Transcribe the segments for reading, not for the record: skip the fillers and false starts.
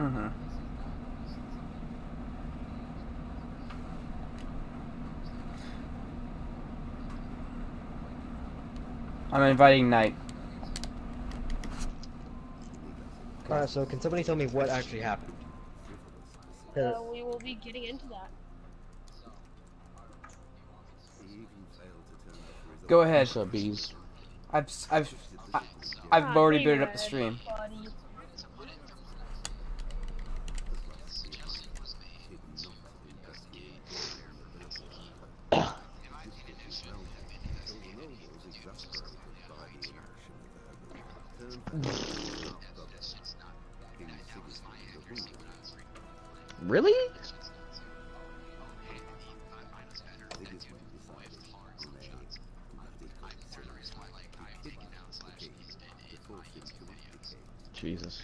Mm-hmm. I'm inviting Knight. Alright, so can somebody tell me what actually happened? We will be getting into that. Go ahead. What's up, bees? I've already Hey, booted up the Red, stream. buddy. Really? Jesus.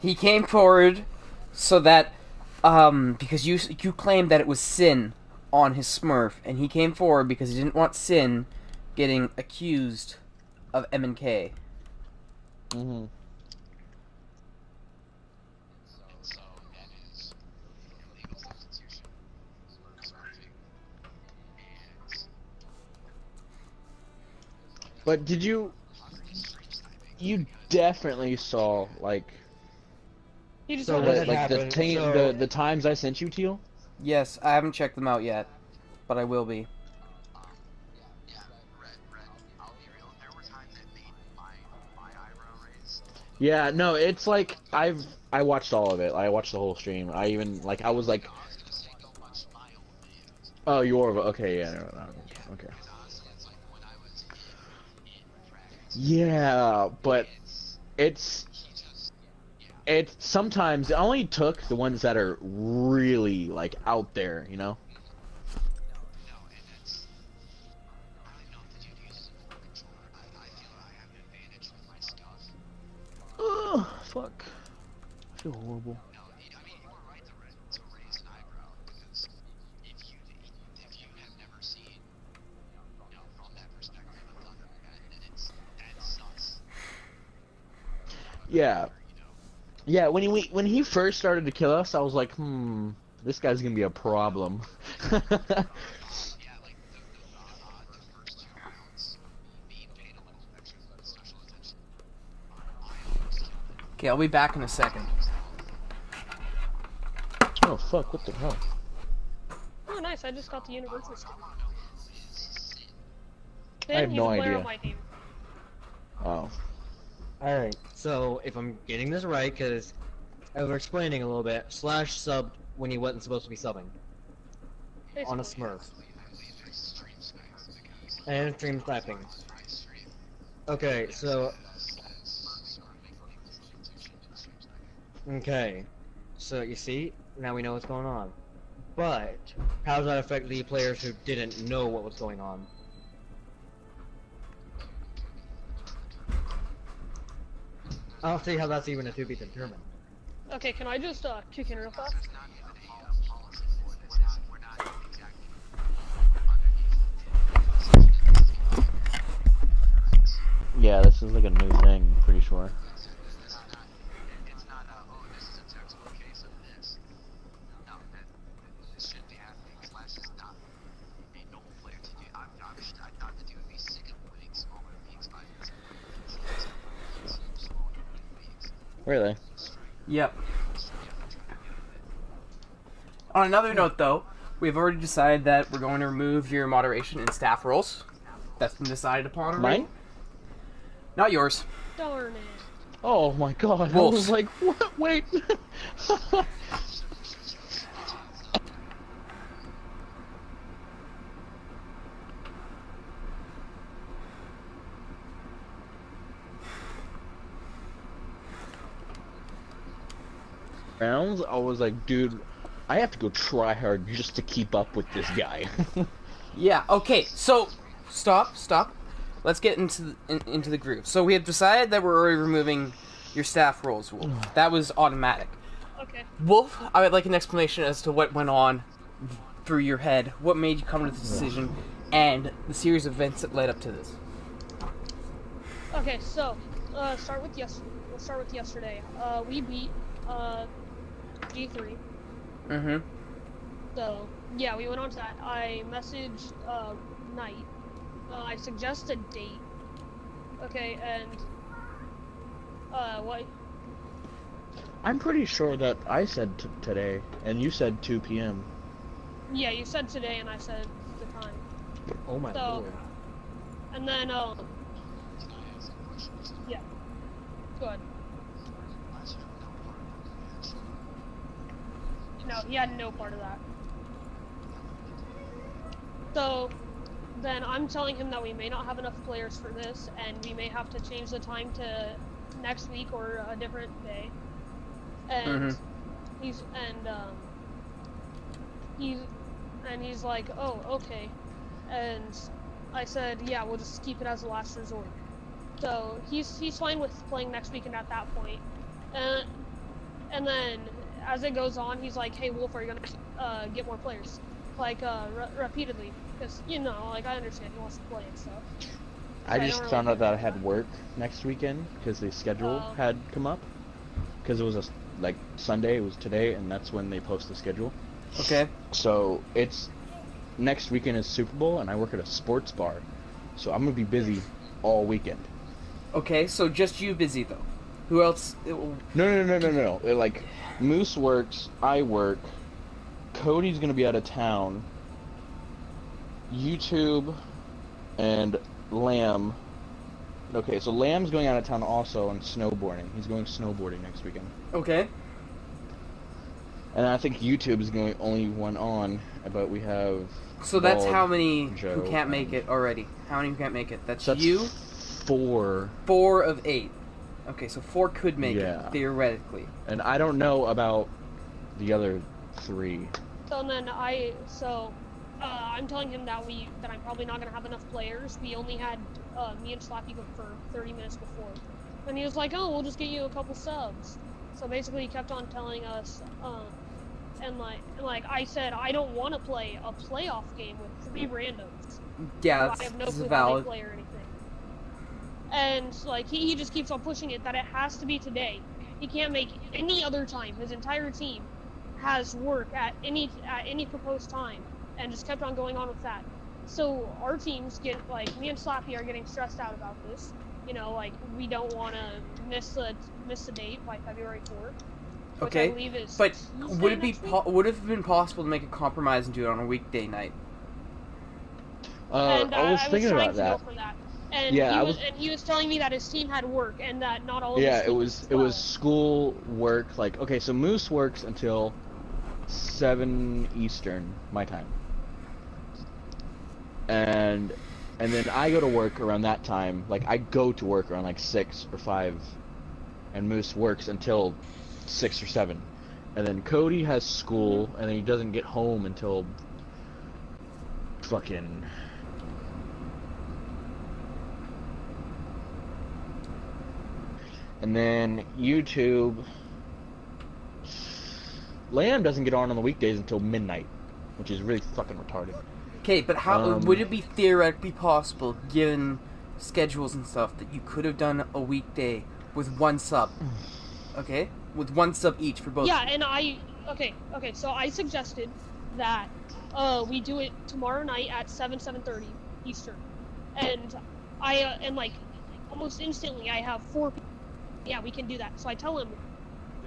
He came forward so that, because you claimed that it was Sin on his Smurf, and he came forward because he didn't want Sin getting accused of M&K. Mm-hmm. But did you definitely saw, like, You just So want what to had like happened? the times I sent you, Teal? Yes, I haven't checked them out yet, but I will be. Yeah, no, it's like I watched all of it. I watched the whole stream. I even I was like, oh, you're okay, yeah, no, okay. Yeah, but it's sometimes it only took the ones that are really like out there, you know? Ugh, fuck. I feel horrible. Yeah. Yeah, when he first started to kill us, I was like, this guy's gonna be a problem. Okay, I'll be back in a second. Oh fuck, what the hell? Oh, nice! I just got the universal skin. I have no idea. On my team. Oh. Alright, so if I'm getting this right, because over explaining a little bit, Slash subbed when he wasn't supposed to be subbing. On a Smurf. And stream sniping. Okay, so... Okay, so you see, now we know what's going on. But, how does that affect the players who didn't know what was going on? I don't see how that's even a to be determined. Okay, can I just kick in real fast? Yeah, this is like a new thing, I'm pretty sure. Really? Yep. On another note, though, we've already decided that we're going to remove your moderation and staff roles. That's been decided upon already. Mine? Not yours. Darn it. Oh my god, Wolf. I was like, what? Wait. Rounds, I was like, dude, I have to go try hard just to keep up with this guy. Yeah, okay, so, stop. Let's get into the groove. So we have decided that we're already removing your staff roles, Wolf. That was automatic. Okay. Wolf, I would like an explanation as to what went on through your head? What made you come to this decision, and the series of events that led up to this? Okay, so start with yesterday. We'll start with yesterday. We beat G3. Mm-hmm. So yeah, we went on to that. I messaged Knight. I suggested date. Okay, and what? I'm pretty sure that I said today, and you said 2 p.m. Yeah, you said today, and I said the time. Oh my So- lord. And then yeah. Go ahead. No, he had no part of that. So then I'm telling him that we may not have enough players for this, and we may have to change the time to next week or a different day. And he's like, oh, okay. And I said, yeah, we'll just keep it as a last resort. So he's fine with playing next week, and at that point, and then as it goes on, he's like, hey, Wolf, are you gonna get more players? Like repeatedly, because like I understand he wants to play and stuff. I I just don't found really out that I had work next weekend because the schedule Oh. had come up. Because it was like Sunday, it was today, and that's when they post the schedule. Okay. So it's next weekend is Super Bowl, and I work at a sports bar, so I'm gonna be busy all weekend. Okay, so just you busy though. Who else? No. Like Moose works, I work. Cody's gonna be out of town. YouTube and Lamb. Okay, so Lamb's going out of town also on snowboarding. He's going snowboarding next weekend. Okay. And I think YouTube is going only one on, but we have. So that's Bald, how many Joe, who can't make and- it already. How many who can't make it? That's, So that's you. 4. 4 of 8. Okay, so 4 could make Yeah. it theoretically. And I don't know about the other 3. So then I'm telling him that I'm probably not gonna have enough players. We only had me and Slappy confirmed 30 minutes before, and he was like, "Oh, we'll just get you a couple subs." So basically, he kept on telling us, and like I said, I don't want to play a playoff game with 3 randoms. Yeah, I have no that's clue how valid. they play or anything. And like he just keeps on pushing it that it has to be today. He can't make any other time. His entire team has work at any proposed time, and just kept on going on with that. So our teams get like me and Slappy are getting stressed out about this. Like we don't want to miss the date by February 4th. Which Okay, I believe is but Tuesday would it be next week? would it have been possible to make a compromise and do it on a weekday night? And I was thinking trying about to that. go for that. And Yeah, he was telling me that his team had work and that not all of Yeah, his it team was as it well. was school work. Like, okay, so Moose works until 7 Eastern my time, and then I go to work around that time. Like, I go to work around like 6 or 5, and Moose works until 6 or 7, and then Cody has school, and then he doesn't get home until fucking. And then YouTube, Lamb doesn't get on the weekdays until midnight, which is really fucking retarded. Okay, but how Um, would it be theoretically possible, given schedules and stuff, that you could have done a weekday with 1 sub? Okay, with 1 sub each for both. Yeah, and okay, so I suggested that we do it tomorrow night at 7:30 Eastern, and and like almost instantly I have 4 people. Yeah, we can do that. So I tell him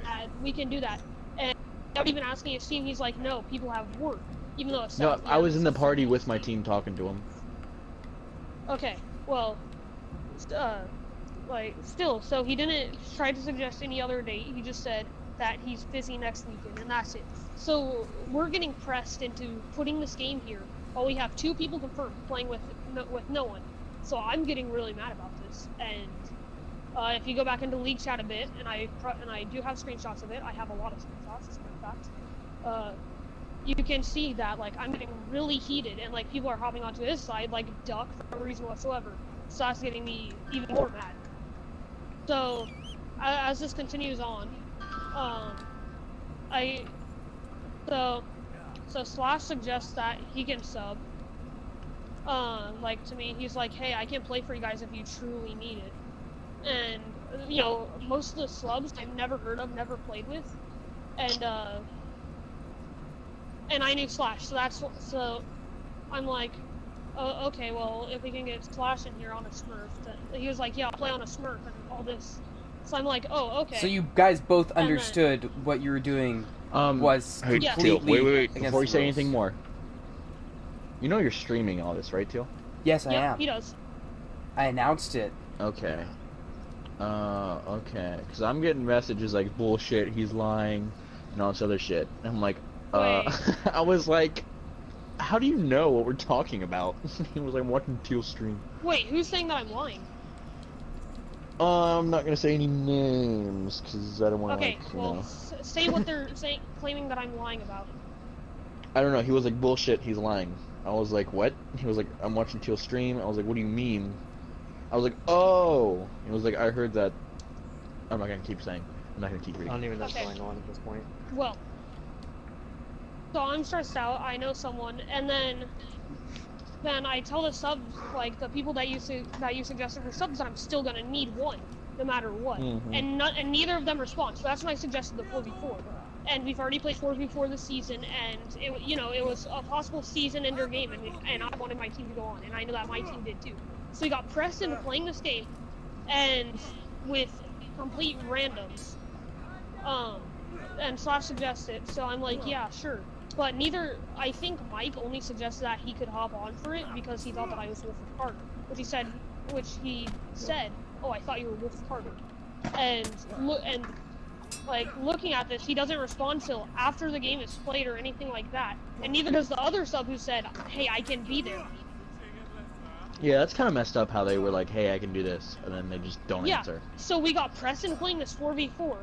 that we can do that, and without even asking his team, he's like, no, people have work, even though it's No, 7 I was in the p.m. party with my team talking to him. Okay, well, still, so he didn't try to suggest any other date. He just said that he's busy next weekend, and that's it. So we're getting pressed into putting this game here while we have 2 people confirmed playing with no one. So I'm getting really mad about this. And if you go back into League Chat a bit, and I do have screenshots of it. I have a lot of screenshots, as a matter of fact. You can see that like I'm getting really heated, and like people are hopping onto his side like duck for no reason whatsoever. So that's getting me even more mad. So as this continues on, So Slash suggests that he can sub. Like to me, he's like, hey, I can play for you guys if you truly need it. And you know, most of the slubs I've never heard of, never played with, and I knew Slash, so I'm like, oh, okay, well, if we can get Slash in here on a Smurf, then he was like, yeah, I'll play on a Smurf and all this. So I'm like, oh, okay. So you guys both then- understood what you were doing was Hey, Yeah. Teal, completely wait, against before you the say rules. anything more. You know you're streaming all this, right, Teal? Yes, I Yeah, am. he does. I announced it. Okay. Okay. Because I'm getting messages like, bullshit, he's lying, and all this other shit. And I'm like, Wait. I was like, how do you know what we're talking about? He was like, I'm watching Teal stream. Wait, who's saying that I'm lying? I'm not gonna say any names, because I don't want to, Okay, like, you well, know. say what they're saying, claiming that I'm lying about. I don't know, he was like, bullshit, he's lying. I was like, what? He was like, I'm watching Teal stream. I was like, what do you mean? I was like, oh! He was like, I heard that. I'm not gonna keep saying. I'm not gonna keep I reading. don't even know what's Okay. going on at this point. Well, so I'm stressed out. I know someone, and then I tell the subs, like the people that you suggested for subs, that I'm still gonna need one, no matter what. Mhm. And neither of them respond. So that's when I suggested the 4v4. And we've already played 4v4 this season, and it was a possible season ender game, and I wanted my team to go on, and I know that my team did too. So we got pressed into playing this game, and with complete randoms. And Slash suggested, so I'm like, yeah, sure. But I think Mike only suggested that he could hop on for it because he thought that I was Wolf of Carter, which he said, oh, I thought you were Wolf of Carter. And looking at this, he doesn't respond till after the game is played or anything like that. And neither does the other sub who said, hey, I can be there. Yeah, that's kind of messed up how they were like, hey, I can do this, and then they just don't Yeah, answer. so we got pressed into playing this 4v4.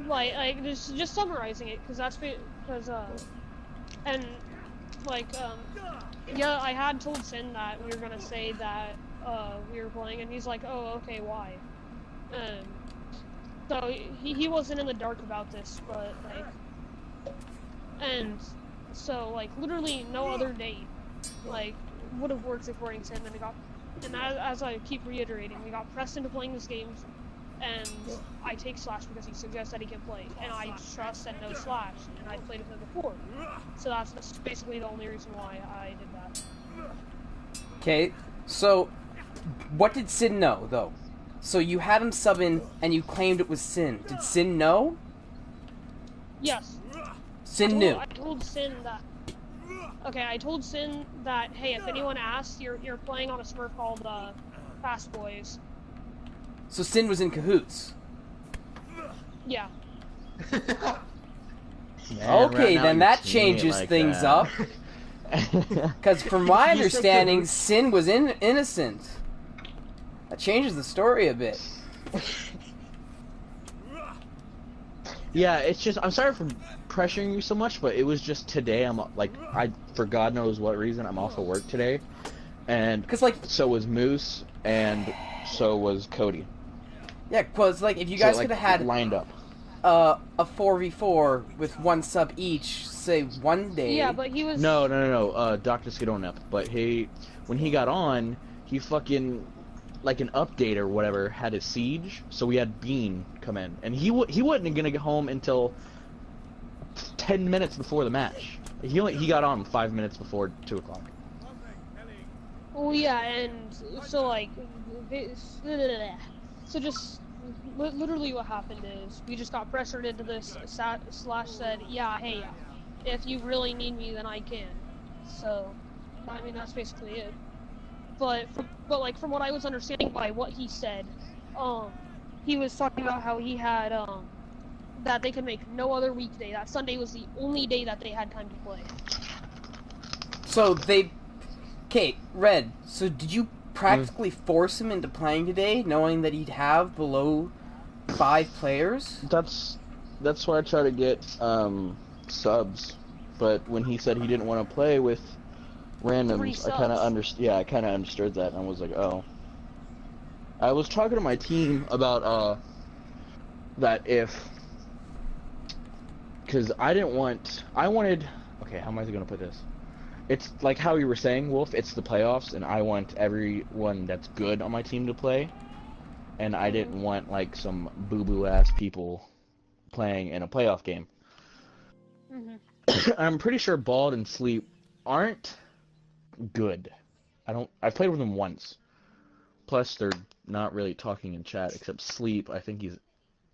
Like just summarizing it, because yeah, I had told Sin that we were gonna say that we were playing, and he's like, oh, okay, why? So he wasn't in the dark about this, but literally no other date, would have worked according to him, and as I keep reiterating, we got pressed into playing this game, and I take Slash because he suggests that he can play, and I trust and know Slash, and I've played with him before, so that's basically the only reason why I did that. Okay, so what did Sin know, though? So you had him sub in, and you claimed it was Sin. Did Sin know? Yes. Sin knew. I told Sin that. Okay, I told Sin that, hey, if anyone asks, you're playing on a Smurf called Fast Boys. So Sin was in cahoots. Yeah. Okay, then that changes things up. Because from my understanding, Sin was innocent. That changes the story a bit. Yeah, it's just, I'm sorry for pressuring you so much, but it was just today, I'm like, for God knows what reason, I'm off of work today. And 'Cause, like, so was Moose, and so was Cody. Yeah, because if you guys So, could have had lined up. a 4v4 with one sub each, say one day. Yeah, but he was. No, Dr. Skidonep. But when he got on, he fucking, like an update or whatever, had a siege, so we had Bean come in. And he wasn't gonna get home until 10 minutes before the match. He got on 5 minutes before 2 o'clock. Oh yeah, and so just literally what happened is we just got pressured into this. Slash said, yeah, hey, if you really need me, then I can. So, I mean, that's basically it. But from what I was understanding by what he said, he was talking about how he had that they could make no other weekday. That Sunday was the only day that they had time to play. So okay, Red, so did you practically force him into playing today, knowing that he'd have below 5 players? That's why I try to get subs, but when he said he didn't want to play with randoms, I kind of understood that, and I was like, oh. I was talking to my team about because I wanted okay, how am I gonna put this? It's like how you were saying, Wolf. It's the playoffs, and I want everyone that's good on my team to play, and I didn't want like some boo-boo ass people playing in a playoff game. Mhm. I'm pretty sure Bald and Sleep aren't good. I've played with them once. Plus, they're not really talking in chat except Sleep. I think he's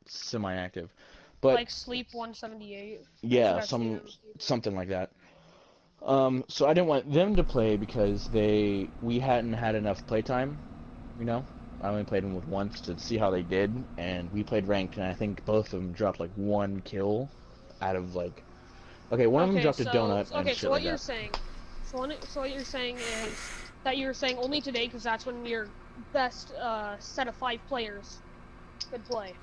semi-active. But Like Sleep 178. yeah, That's the name. something like that. So I didn't want them to play because we hadn't had enough playtime, you know? I only played them with once to see how they did, and we played ranked, and I think both of them dropped like 1 kill out of like... Okay, one of them dropped a donut and shit so what like you're that. saying, so what you're saying is that you're saying only today because that's when your best set of 5 players could play.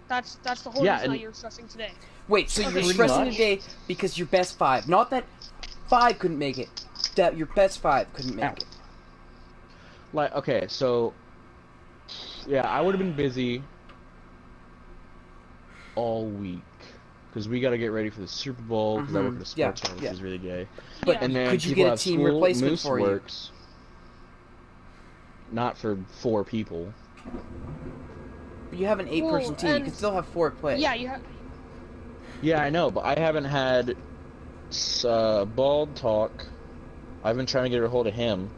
That's the whole Yeah, reason why and- you're stressing today. Wait, so Okay. you're Pretty stressing much. today because your best 5, not that 5 couldn't make it, that your best 5 couldn't make Ow. it. Like, okay, so... Yeah, I would have been busy all week. Because we gotta get ready for the Super Bowl, because I work at a Yeah, sports bar, which yeah. is really gay. But Yeah. And then could you people get a have team school, replacement Moose for you? works. Not for 4 people. But you have an 8-person Well, team. You and- can still have 4 play. Yeah, you have. Yeah, I know, but I haven't had Bald talk. I've been trying to get a hold of him.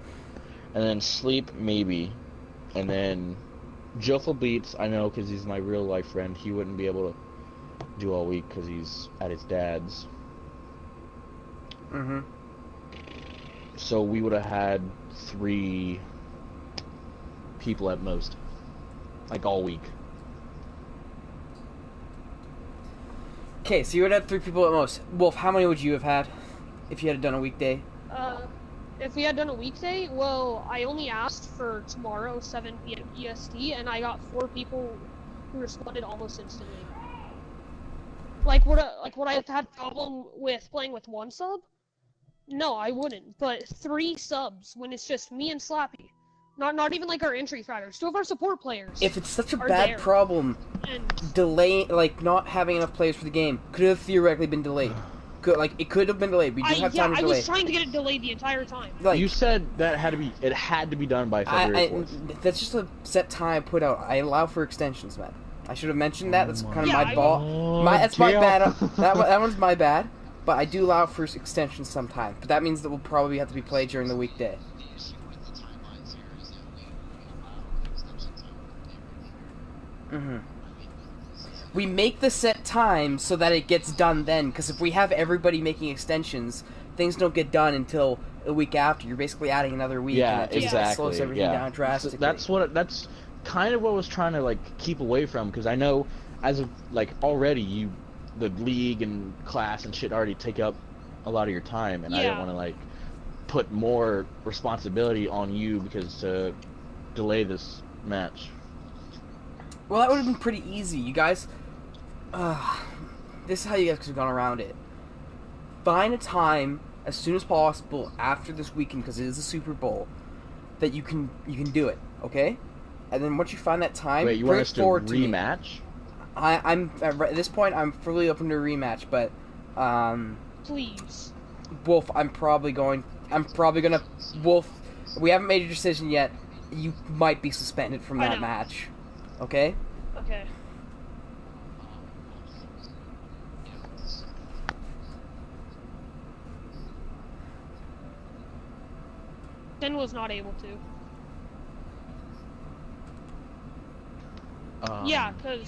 And then Sleep, maybe. And then Jofel Beats, I know because he's my real life friend. He wouldn't be able to do all week because he's at his dad's. Mm-hmm. So we would have had 3 people at most. Like all week. Okay, so you would have 3 people at most. Wolf, how many would you have had if you had done a weekday? If we had done a weekday, well, I only asked for tomorrow, 7 p.m. EST, and I got 4 people who responded almost instantly. Like, would I have had problem with playing with 1 sub? No, I wouldn't. But 3 subs when it's just me and Slappy. Not even like our entry fighters. 2 of our support players. If it's such a are bad there. problem, And like not having enough players for the game could have theoretically been delayed. It could have been delayed. We didn't have time to I delay. was trying to get it delayed the entire time. Like, You said that it had to be done by February 4th. that's just a set time put out. I allow for extensions, man. I should have mentioned that. That's kind of Yeah, my fault. That's my damn. bad. That one's my bad. But I do allow for extensions sometimes. But that means that we'll probably have to be played during the weekday. Mm-hmm. We make the set time so that it gets done then. Because if we have everybody making extensions, things don't get done until a week after. You're basically adding another week. Yeah, and it just exactly. slows everything down So drastically. that's kind of what I was trying to like keep away from, because I know as of like already the league and class and shit already take up a lot of your time, and I didn't Yeah. want to like put more responsibility on you because to delay this match. Well, that would have been pretty easy. You guys... this is how you guys could have gone around it. Find a time as soon as possible after this weekend, because it is a Super Bowl, that you can do it, okay? And then once you find that time, Wait, you bring want it us to forward me. rematch? I'm at this point, I'm fully open to a rematch, but Please. Wolf, I'm probably gonna Wolf. We haven't made a decision yet. You might be suspended from I that know. match, okay? Okay. Then was not able to. Yeah, because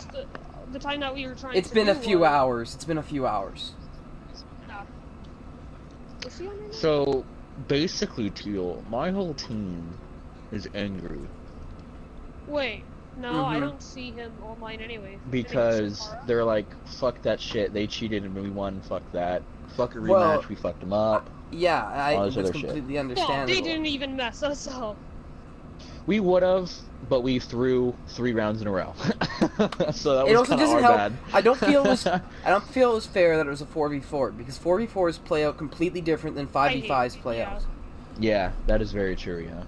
the time that we were trying It's to been do a few was- hours. It's been a few hours. Yeah. Is he on there now? So basically, Teal, my whole team is angry Wait, no, I Mhm. don't see him online anyway. because they're like, "Fuck that shit. They cheated and we won. Fuck that. Fuck a rematch. Well, we fucked them up." Yeah, All that's this other shit. completely Well, understandable. they didn't even mess us up. We would have, but we threw 3 rounds in a row. So that It was also kind of doesn't our help. bad. I don't feel it was fair that it was a 4v4 because 4v4s play out completely different than 5v5s play yeah. out. Yeah, that is very true. Yeah.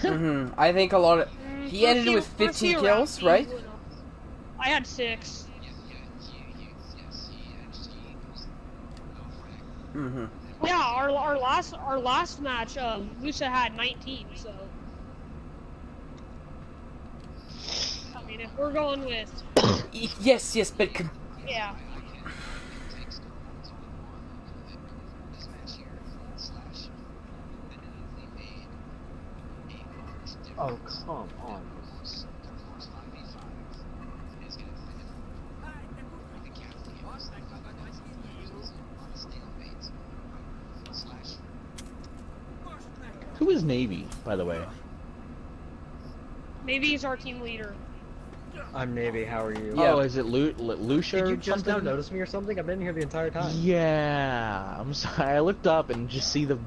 I think a lot of he ended with First 15 few kills, rounds, right? I had 6. Mm-hmm. Yeah, our last match, Lucia had 19. So, I mean, if we're going with Yes, but yeah. Oh, come on. Who is Navy, by the way? Maybe he's our team leader. I'm Navy, how are you? Yeah. Oh, is it Lucia Did or you just something? now notice me or something? I've been here the entire time. Yeah, I'm sorry. I looked up and just see the.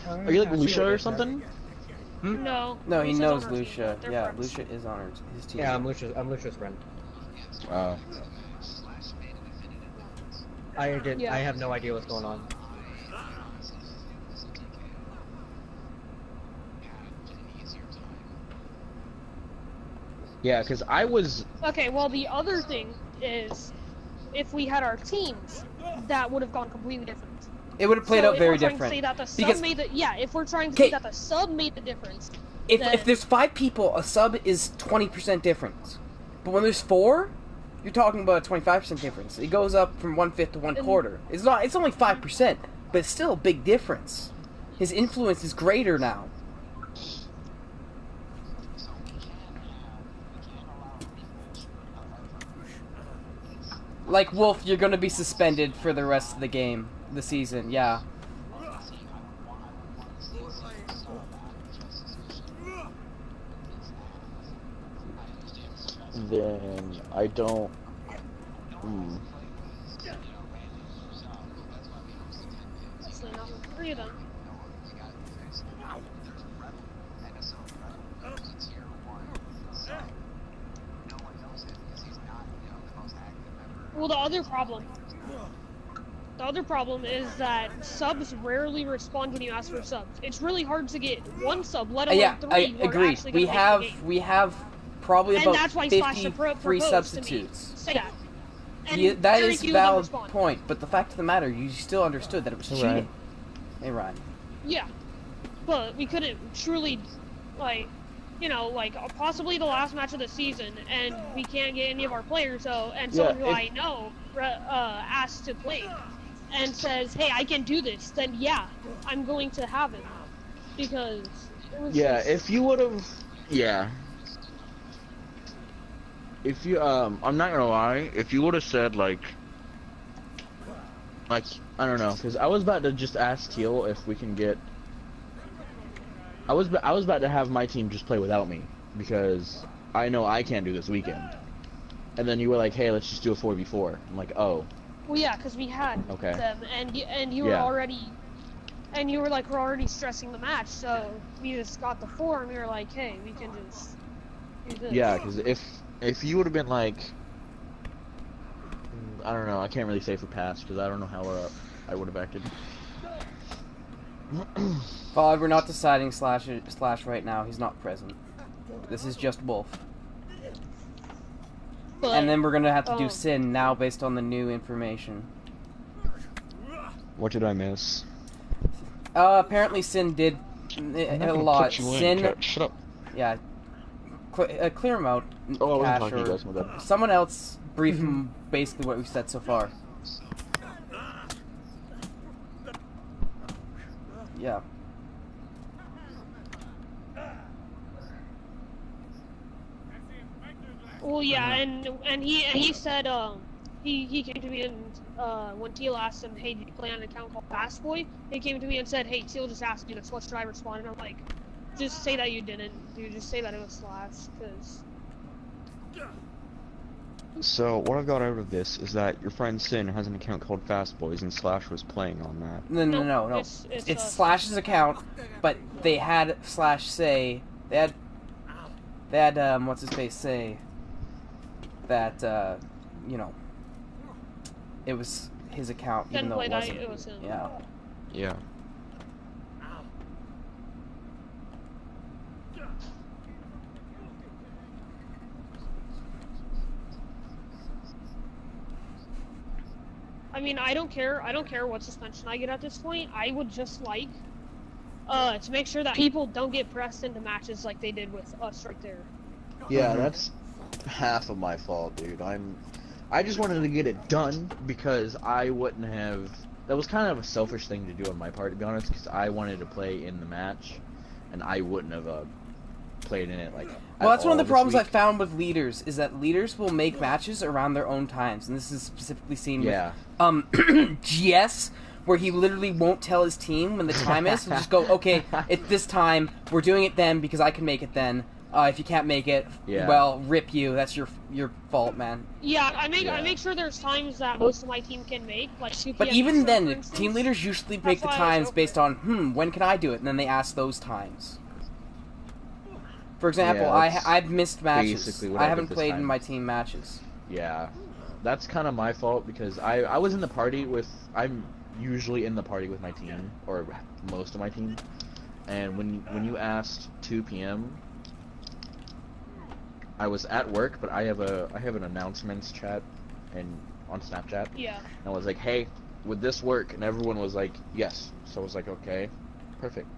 Are you like I see Lucia what it or is now. something? No. no, he Lucia's knows on our team. Lucia. They're Yeah, friends. Lucia is on his team. Yeah, I'm Lucia's friend. Oh. Yeah. I have no idea what's going on. Yeah, because I was. Okay, well, the other thing is, if we had our teams, that would have gone completely different. It would have played So out if very we're trying different. To say that the sub Because made the, yeah, if we're trying to Okay. say that the sub made the difference, if then- there's 5 people, a sub is 20% difference. But when there's 4, you're talking about a 25% difference. It goes up from 1/5 to 1/4. It's not. It's only 5%, but it's still a big difference. His influence is greater now. Like Wolf, you're gonna be suspended for the rest of the game, the season. Yeah. Then I don't. Actually, not with 3 of them. Well, the other problem is that subs rarely respond when you ask for subs. It's really hard to get 1 sub, let alone Yeah, 3 I who are agree. actually gonna make the game. We have probably And about that's why 50 Slash free proposed substitutes. to me. Say that. And Yeah, that very is a few of them valid respond. point, but the fact of the matter, you still understood that it was Hey, cheating. Ryan. Hey, Ryan. Yeah, but we couldn't truly, like, possibly the last match of the season, and we can't get any of our players. So, and someone who I know asked to play, and says, "Hey, I can do this." Then yeah, I'm going to have it because it was Yeah, just- if you would have. Yeah. If you I'm not gonna lie. If you would have said like, I don't know, because I was about to just ask Teal if we can get. I was about to have my team just play without me because I know I can't do this weekend. And then you were like, "Hey, let's just do a 4v4." I'm like, "Oh, Well, yeah, because we had Okay. them, and you were Yeah. already, and you were like, we're already stressing the match, so we just got the 4, and we were like, hey, we can just do this. yeah." Because if you would have been like, I don't know, I can't really say for past because I don't know how I would have acted. Well, we're not deciding Slash right now. He's not present. This is just Wolf. But, And then we're gonna have to do um, Sin now based on the new information. What did I miss? Apparently Sin did a lot. Sin, Shut up. yeah. Clear him out, Oh, I wasn't Cash, talking to you or guys. My bad. someone else brief him basically what we've said so far. Yeah. Well, yeah, and he said he came to me and when Teal asked him, hey, did you play on an account called Fast Boy? He came to me and said, hey, Teal just asked me this. What should I respond? And I'm like, just say that you didn't, dude. Just say that it was Slash, because. So, what I've got out of this is that your friend Sin has an account called Fast Boys, and Slash was playing on that. No. It's Slash's account, but they had Slash say they had what's his face say that you know it was his account even Didn't though play it that, wasn't. it was him. Yeah. Yeah. I mean, I don't care. I don't care what suspension I get at this point. I would just like to make sure that people don't get pressed into matches like they did with us right there. Yeah, that's half of my fault, dude. I just wanted to get it done because I wouldn't have. That was kind of a selfish thing to do on my part, to be honest, because I wanted to play in the match, and I wouldn't have played in it like. Well, that's one of the problems I week. found with leaders is that leaders will make matches around their own times, and this is specifically seen Yeah. with GS, where he literally won't tell his team when the time is. He'll just go, okay, it's this time. We're doing it then because I can make it then. If you can't make it, Yeah. well, rip you. That's your fault, man. Yeah, I Yeah. make sure there's times that most of my team can make, like 2 p.m. But even Eastern, then, for instance. team leaders usually make the why I was times open. based on, when can I do it? And then they ask those times. For example, Yeah, that's I've missed matches. basically what I I haven't did this played in time. my team matches. Yeah, that's kind of my fault because I was in the party with. I'm usually in the party with my team or most of my team, and when you asked 2 p.m. I was at work, but I have an announcements chat and on Snapchat. Yeah. And I was like, hey, would this work? And everyone was like, yes. So I was like, okay, perfect.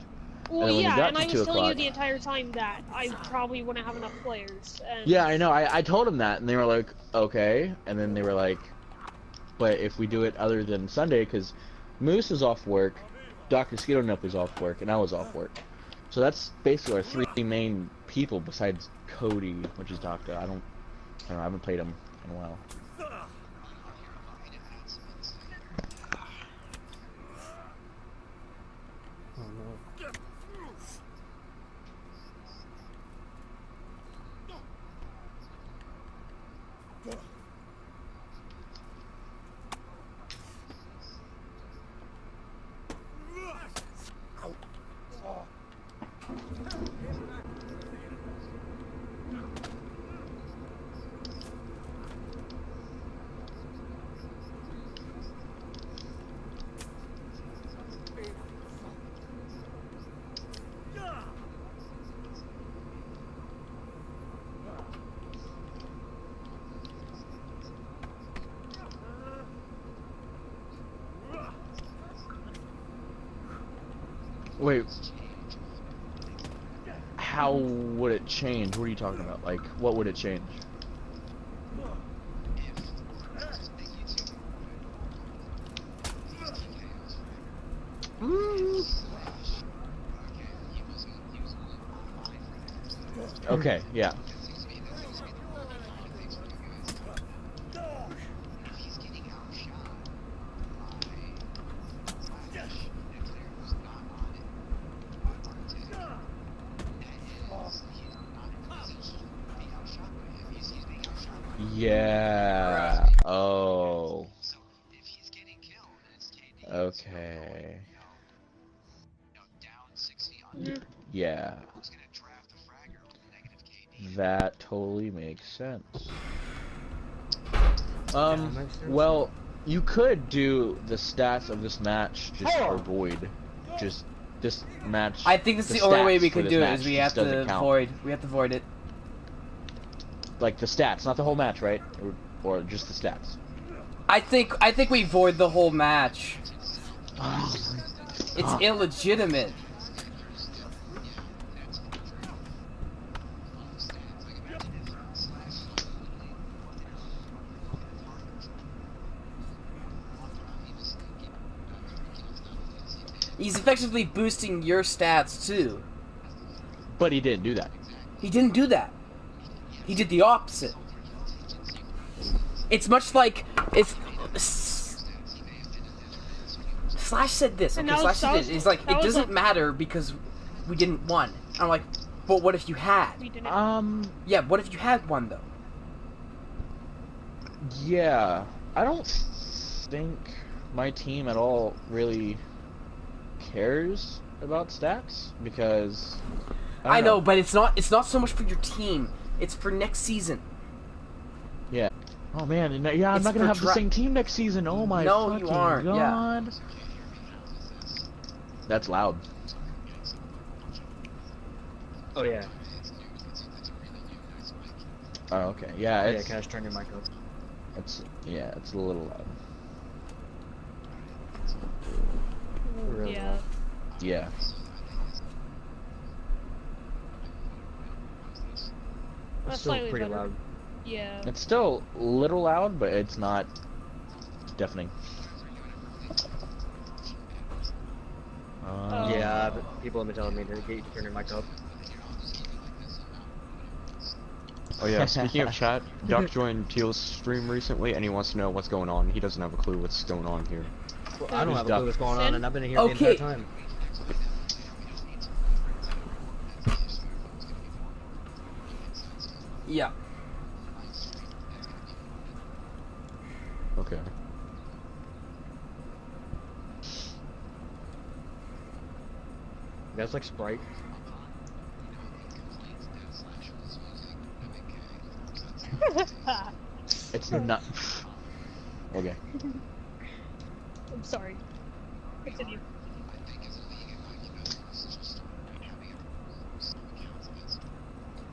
Well, And then when we yeah, got and to I was 2 telling you o'clock- the entire time that I probably wouldn't have enough players. And Yeah, I know. I told them that, and they were like, okay. And then they were like, but if we do it other than Sunday, because Moose is off work, Dr. Skeeto Nip is off work, and I was off work. So that's basically our 3 main people besides Cody, which is Doctor. I don't know. I haven't played him in a while. Wait. How would it change? What are you talking about? Like, what would it change? Okay, yeah. Yeah. Oh. Okay. Yeah. That totally makes sense. Well, you could do the stats of this match just for void. Just this match. I think that's the only way we could do it is we have to void. We have to void it. Like the stats, not the whole match, right? Or just the stats. I think we void the whole match. It's illegitimate. He's effectively boosting your stats too. But he didn't do that. He didn't do that. He did the opposite. It's much like if Slash said this. And Okay, that was- Slash said that this. was- He's like, that it was doesn't a- matter because we didn't won. I'm like, but what if you had? We didn't. Yeah, what if you had one though? Yeah. I don't think my team at all really cares about stats because I know, but it's not so much for your team. It's for next season. Yeah. Oh man, yeah, I'm It's not gonna for have the same team next season. Oh my No, you fucking aren't, yeah. god. That's loud. Oh yeah. Oh okay. Yeah, Oh, yeah, it's can I just turn your mic up? it's a little loud. Really Yeah. loud. Yeah. It's That's still slightly pretty better. loud. Yeah. It's still a little loud, but it's not deafening. Yeah, but people have been telling me to get you to turn your mic up. Oh yeah, speaking of chat, Duck joined Teal's stream recently, and he wants to know what's going on. He doesn't have a clue what's going on here. Well, I don't Who's have a Duck? clue what's going on, Sin? and I've been here Okay. the entire time. Yeah. Okay. That's like Sprite. It's not. Okay. I'm sorry. Continue.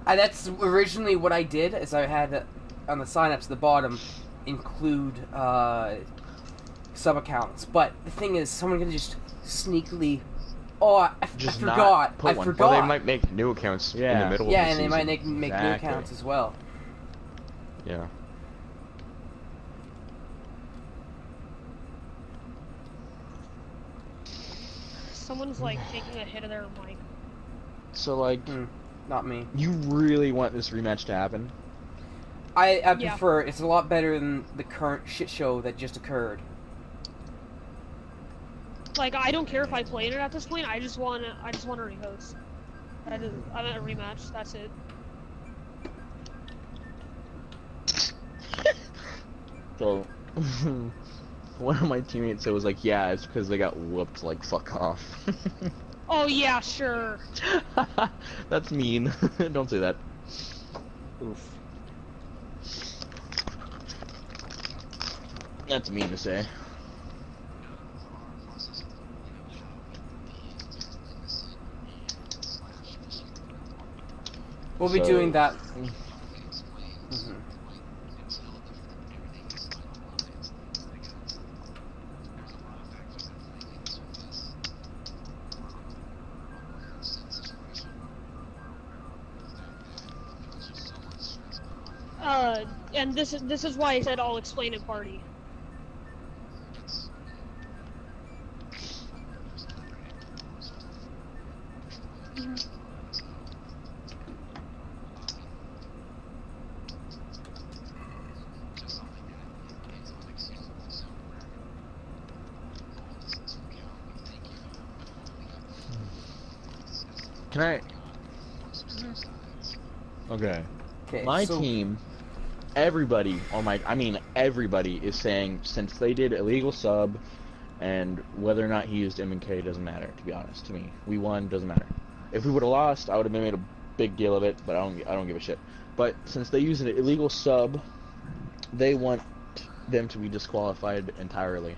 That's originally what I did, is I had on the sign-ups at the bottom include sub-accounts. But the thing is, someone can just sneakily... Oh, I Just not forgot. put I one. forgot. Well, they might make new accounts in Yeah. the middle Yeah, of the and they might season. make new Exactly. accounts as well. Yeah. Someone's like taking a hit of their mic. So like, Not me. you really want this rematch to happen? I Yeah. prefer it. It's a lot better than the current shit show that just occurred. Like, I don't care if I played it at this point. I just want to rehost. I meant a rematch. That's it. So, one of my teammates was like, "Yeah, it's because they got whooped. Like, fuck off." Oh yeah, sure. That's mean. Don't say that. Oof. That's mean to say. We'll be So- doing that. And this is why I said I'll explain at party. Can I? Okay. Okay, My so team, everybody on my, I mean everybody is saying since they did illegal sub, and whether or not he used M&K doesn't matter. To be honest, to me, we won, doesn't matter. If we would have lost, I would have made a big deal of it, but I don't give a shit. But since they used an illegal sub, they want them to be disqualified entirely.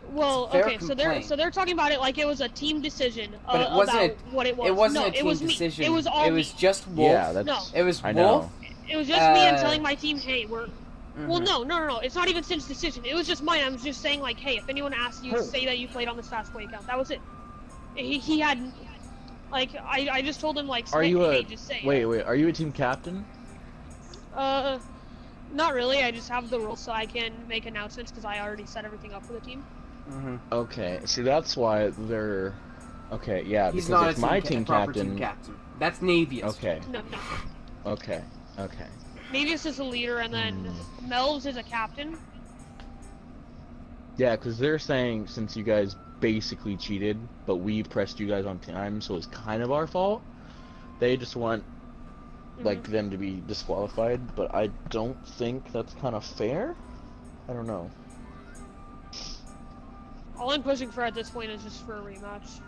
Well, It's a fair okay, complaint. so they're talking about it like it was a team decision But it wasn't about what it was. It wasn't no, a team it was decision. Me. It was all It was me. just Wolf. Yeah, that's. No. It was I Wolf. know. It was just me and Uh, telling my team, hey, we're. Well, Mhm. no. It's not even Sin's decision. It was just mine. I was just saying, like, hey, if anyone asks you, say that you played on this Fast Boy account. That was it. He had, like, I just told him, like, Are hey, you a? just say Wait, it. wait. Are you a team captain? Not really. I just have the rules so I can make announcements because I already set everything up for the team. Mhm. Okay, see that's why they're. Okay, yeah, He's because not if a my team, team proper captain. team captain. That's Navius. Okay, No. okay, okay. Navius is a leader, and then Melvs is a captain. Yeah, because they're saying since you guys basically cheated, but we pressed you guys on time, so it's kind of our fault. They just want like them to be disqualified, but I don't think that's kind of fair. I don't know. All I'm pushing for at this point is just for a rematch.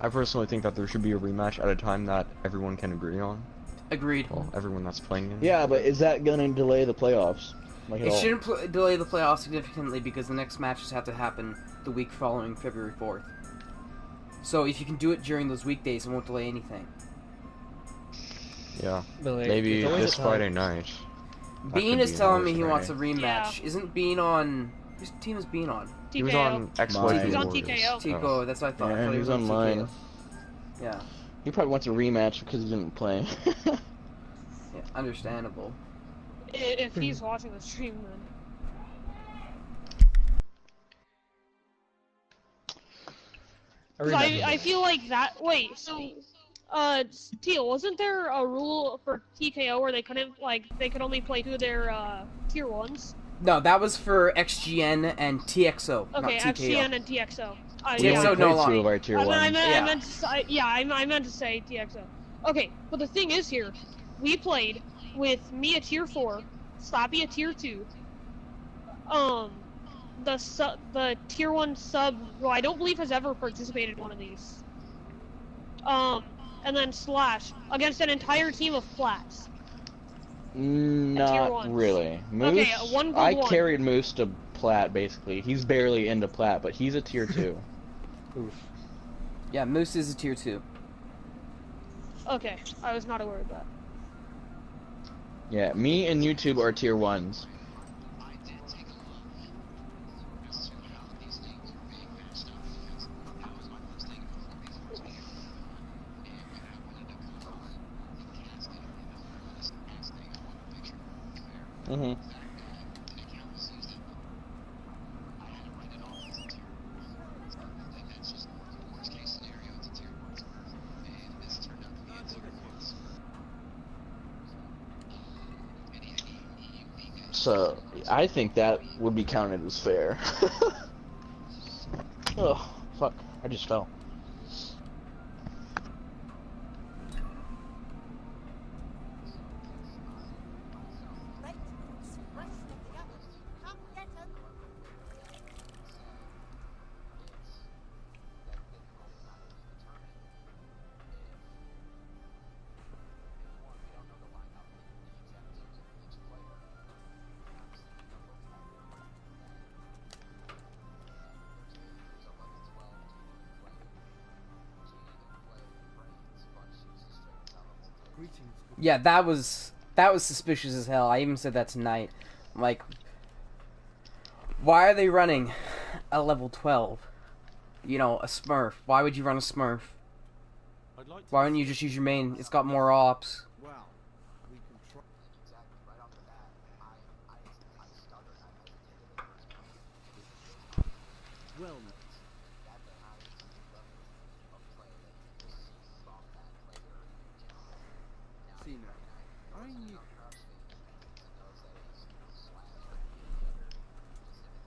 I personally think that there should be a rematch at a time that everyone can agree on. Agreed. Well, everyone that's playing in. Yeah, but is that gonna delay the playoffs? Like at It all? shouldn't delay the playoffs significantly because the next matches have to happen the week following February 4th. So if you can do it during those weekdays, it won't delay anything. Yeah. But, like, Maybe it's always this a time. Friday night. That Bean could is be telling me another he wants a Friday. rematch. Isn't Bean on Whose team is Bean on? He was TKO. on Exploit He's on Warriors. TKO. Tico, that's what I thought. I Yeah, thought he was on online. TKO. Yeah. He probably wants a rematch because he didn't play. Yeah, understandable. If he's watching the stream, then. I feel like that. Wait, so, Teal, wasn't there a rule for TKO where they couldn't they could only play 2 of their tier 1s? No, that was for XGN and TXO, Okay, not TKO. XGN and TXO. We TXO only no played 2 of longer. our tier I 1s. meant to say, I meant to say TXO. Okay, but the thing is here, we played with me a tier 4, Slappy a tier 2, the tier 1 sub, who I don't believe has ever participated in one of these. And then Slash against an entire team of flats. Not really. Moose, Okay, one gold I one. carried Moose to plat basically. He's barely into plat, but he's a tier 2. Oof. Yeah, Moose is a tier 2. Okay, I was not aware of that. Yeah, me and YouTube are tier 1s. Mm-hmm. So, I think that would be counted as fair. Oh, fuck. I just fell. Yeah, that was suspicious as hell. I even said that tonight. I'm like, why are they running a level 12? You know, a Smurf. Why would you run a Smurf? Why wouldn't you just use your main? It's got more ops.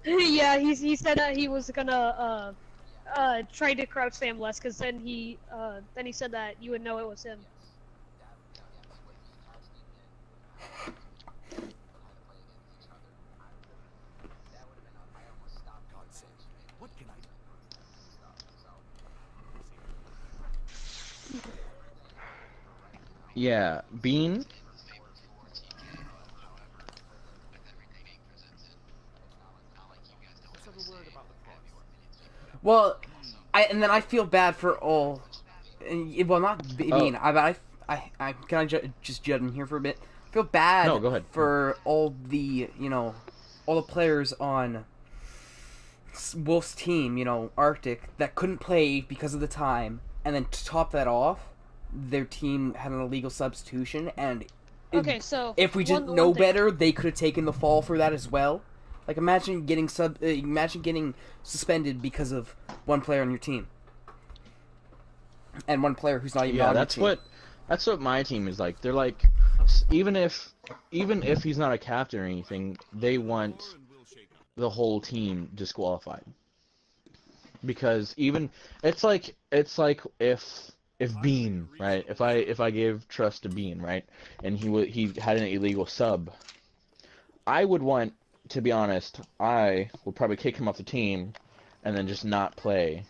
Yeah, he said that he was gonna try to crouch spam less, cause then he said that you would know it was him. Yeah, Bean. Well, and then I feel bad for all. Well, not Bean. I can just judge in here for a bit. I feel bad. No, go ahead. For all the all the players on Wolf's team, Arctic, that couldn't play because of the time, and then to top that off, their team had an illegal substitution, and Okay, so if we didn't know better, they could have taken the fall for that as well. Like, imagine getting suspended because of one player on your team, and one player who's not even on your team. That's what my team is like. They're like, even if he's not a captain or anything, they want the whole team disqualified. Because it's like if Bean, right? If I gave trust to Bean, right, and he had an illegal sub, I would want, to be honest, I would probably kick him off the team and then just not play.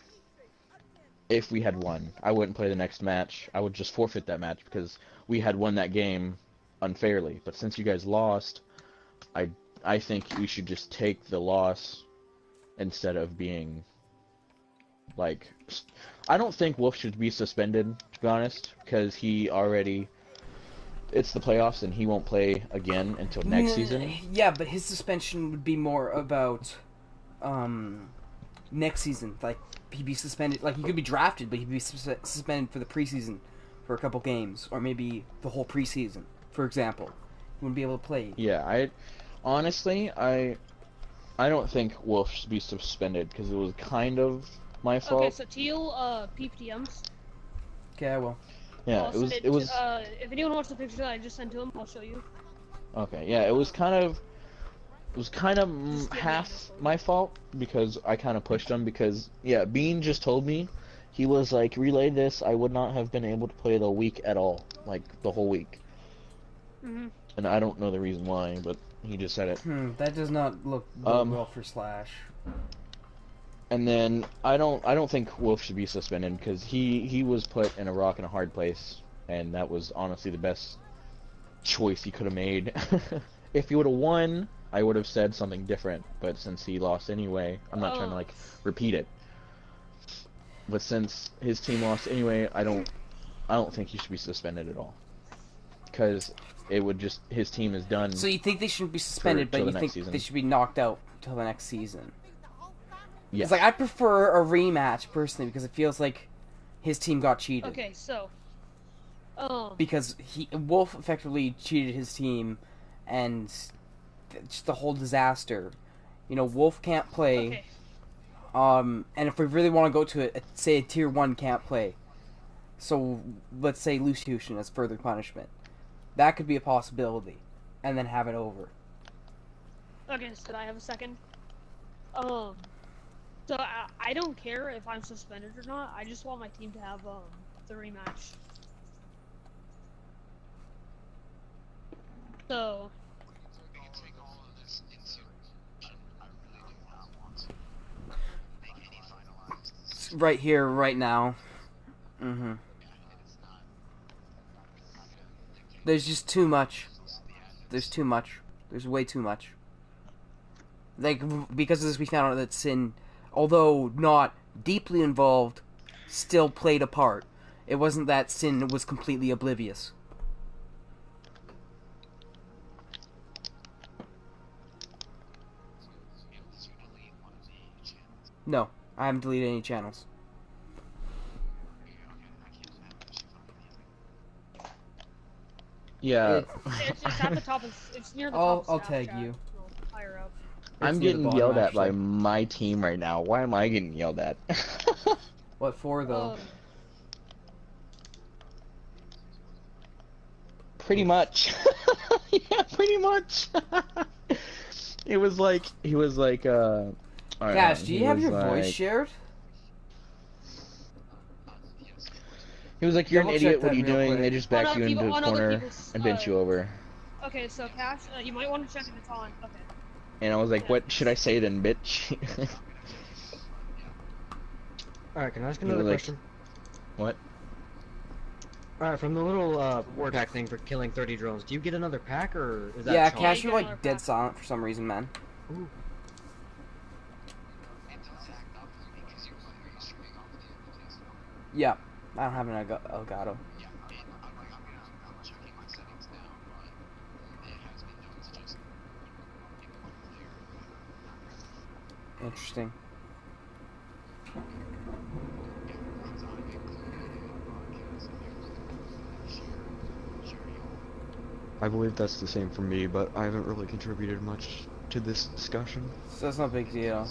If we had won, I wouldn't play the next match. I would just forfeit that match because we had won that game unfairly. But since you guys lost, I think we should just take the loss instead of being like. I don't think Wolf should be suspended, to be honest, because it's the playoffs and he won't play again until next season. Yeah, but his suspension would be more about next season. Like, he'd be suspended. Like, he could be drafted, but he'd be suspended for the preseason for a couple games, or maybe the whole preseason, for example. He wouldn't be able to play. Yeah, I don't think Wolf should be suspended because it was kind of my fault. Okay, so Teal, PPTMs. Okay, I will. Yeah, it was. If anyone wants the picture that I just sent to him, I'll show you. Okay, yeah, it was kind of half my fault because I kind of pushed him because yeah, Bean just told me he was like relay this. I would not have been able to play the week at all, like the whole week. Mhm. And I don't know the reason why, but he just said it. That does not look well for Slash. And then I don't think Wolf should be suspended because he was put in a rock and a hard place, and that was honestly the best choice he could have made. If he would have won, I would have said something different. But since he lost anyway, I'm not trying to like repeat it. But since his team lost anyway, I don't think he should be suspended at all. Because it would just his team is done. So you think they shouldn't be suspended, but you think they should be knocked out until the next season? Yeah. It's like I prefer a rematch personally because it feels like his team got cheated. Okay, so. Because Wolf effectively cheated his team, and just the whole disaster. You know, Wolf can't play. Okay. And if we really want to go to it, say a tier 1 can't play. So let's say Lucian as further punishment. That could be a possibility, and then have it over. Okay, so I have a second. So I don't care if I'm suspended or not. I just want my team to have the rematch. So. Right here, right now. There's just too much. There's too much. There's way too much. Like, because of this, we found out that Sin, although not deeply involved, still played a part. It wasn't that Sin was completely oblivious. No, I haven't deleted any channels. Yeah. It's at the top. It's near the top. I'll tag you. Higher up. I'm getting yelled at by my team right now. Why am I getting yelled at? What for, though? Pretty much. Yeah, pretty much. He was like, Cash, do you have your voice shared? He was like, "You're an idiot. What are you doing?" quick. They just backed you into a corner and bent you over. Okay, so Cash, you might want to check if it's on. Okay. And I was like, "What should I say then, bitch?" Alright, can I ask another question? What? Alright, from the little war pack thing for killing 30 drones, do you get another pack or is that Yeah, chalk? Cash, you're like dead silent for some reason, man. Ooh. Yeah, I don't have an Elgato. Interesting. I believe that's the same for me, but I haven't really contributed much to this discussion. So that's no big deal.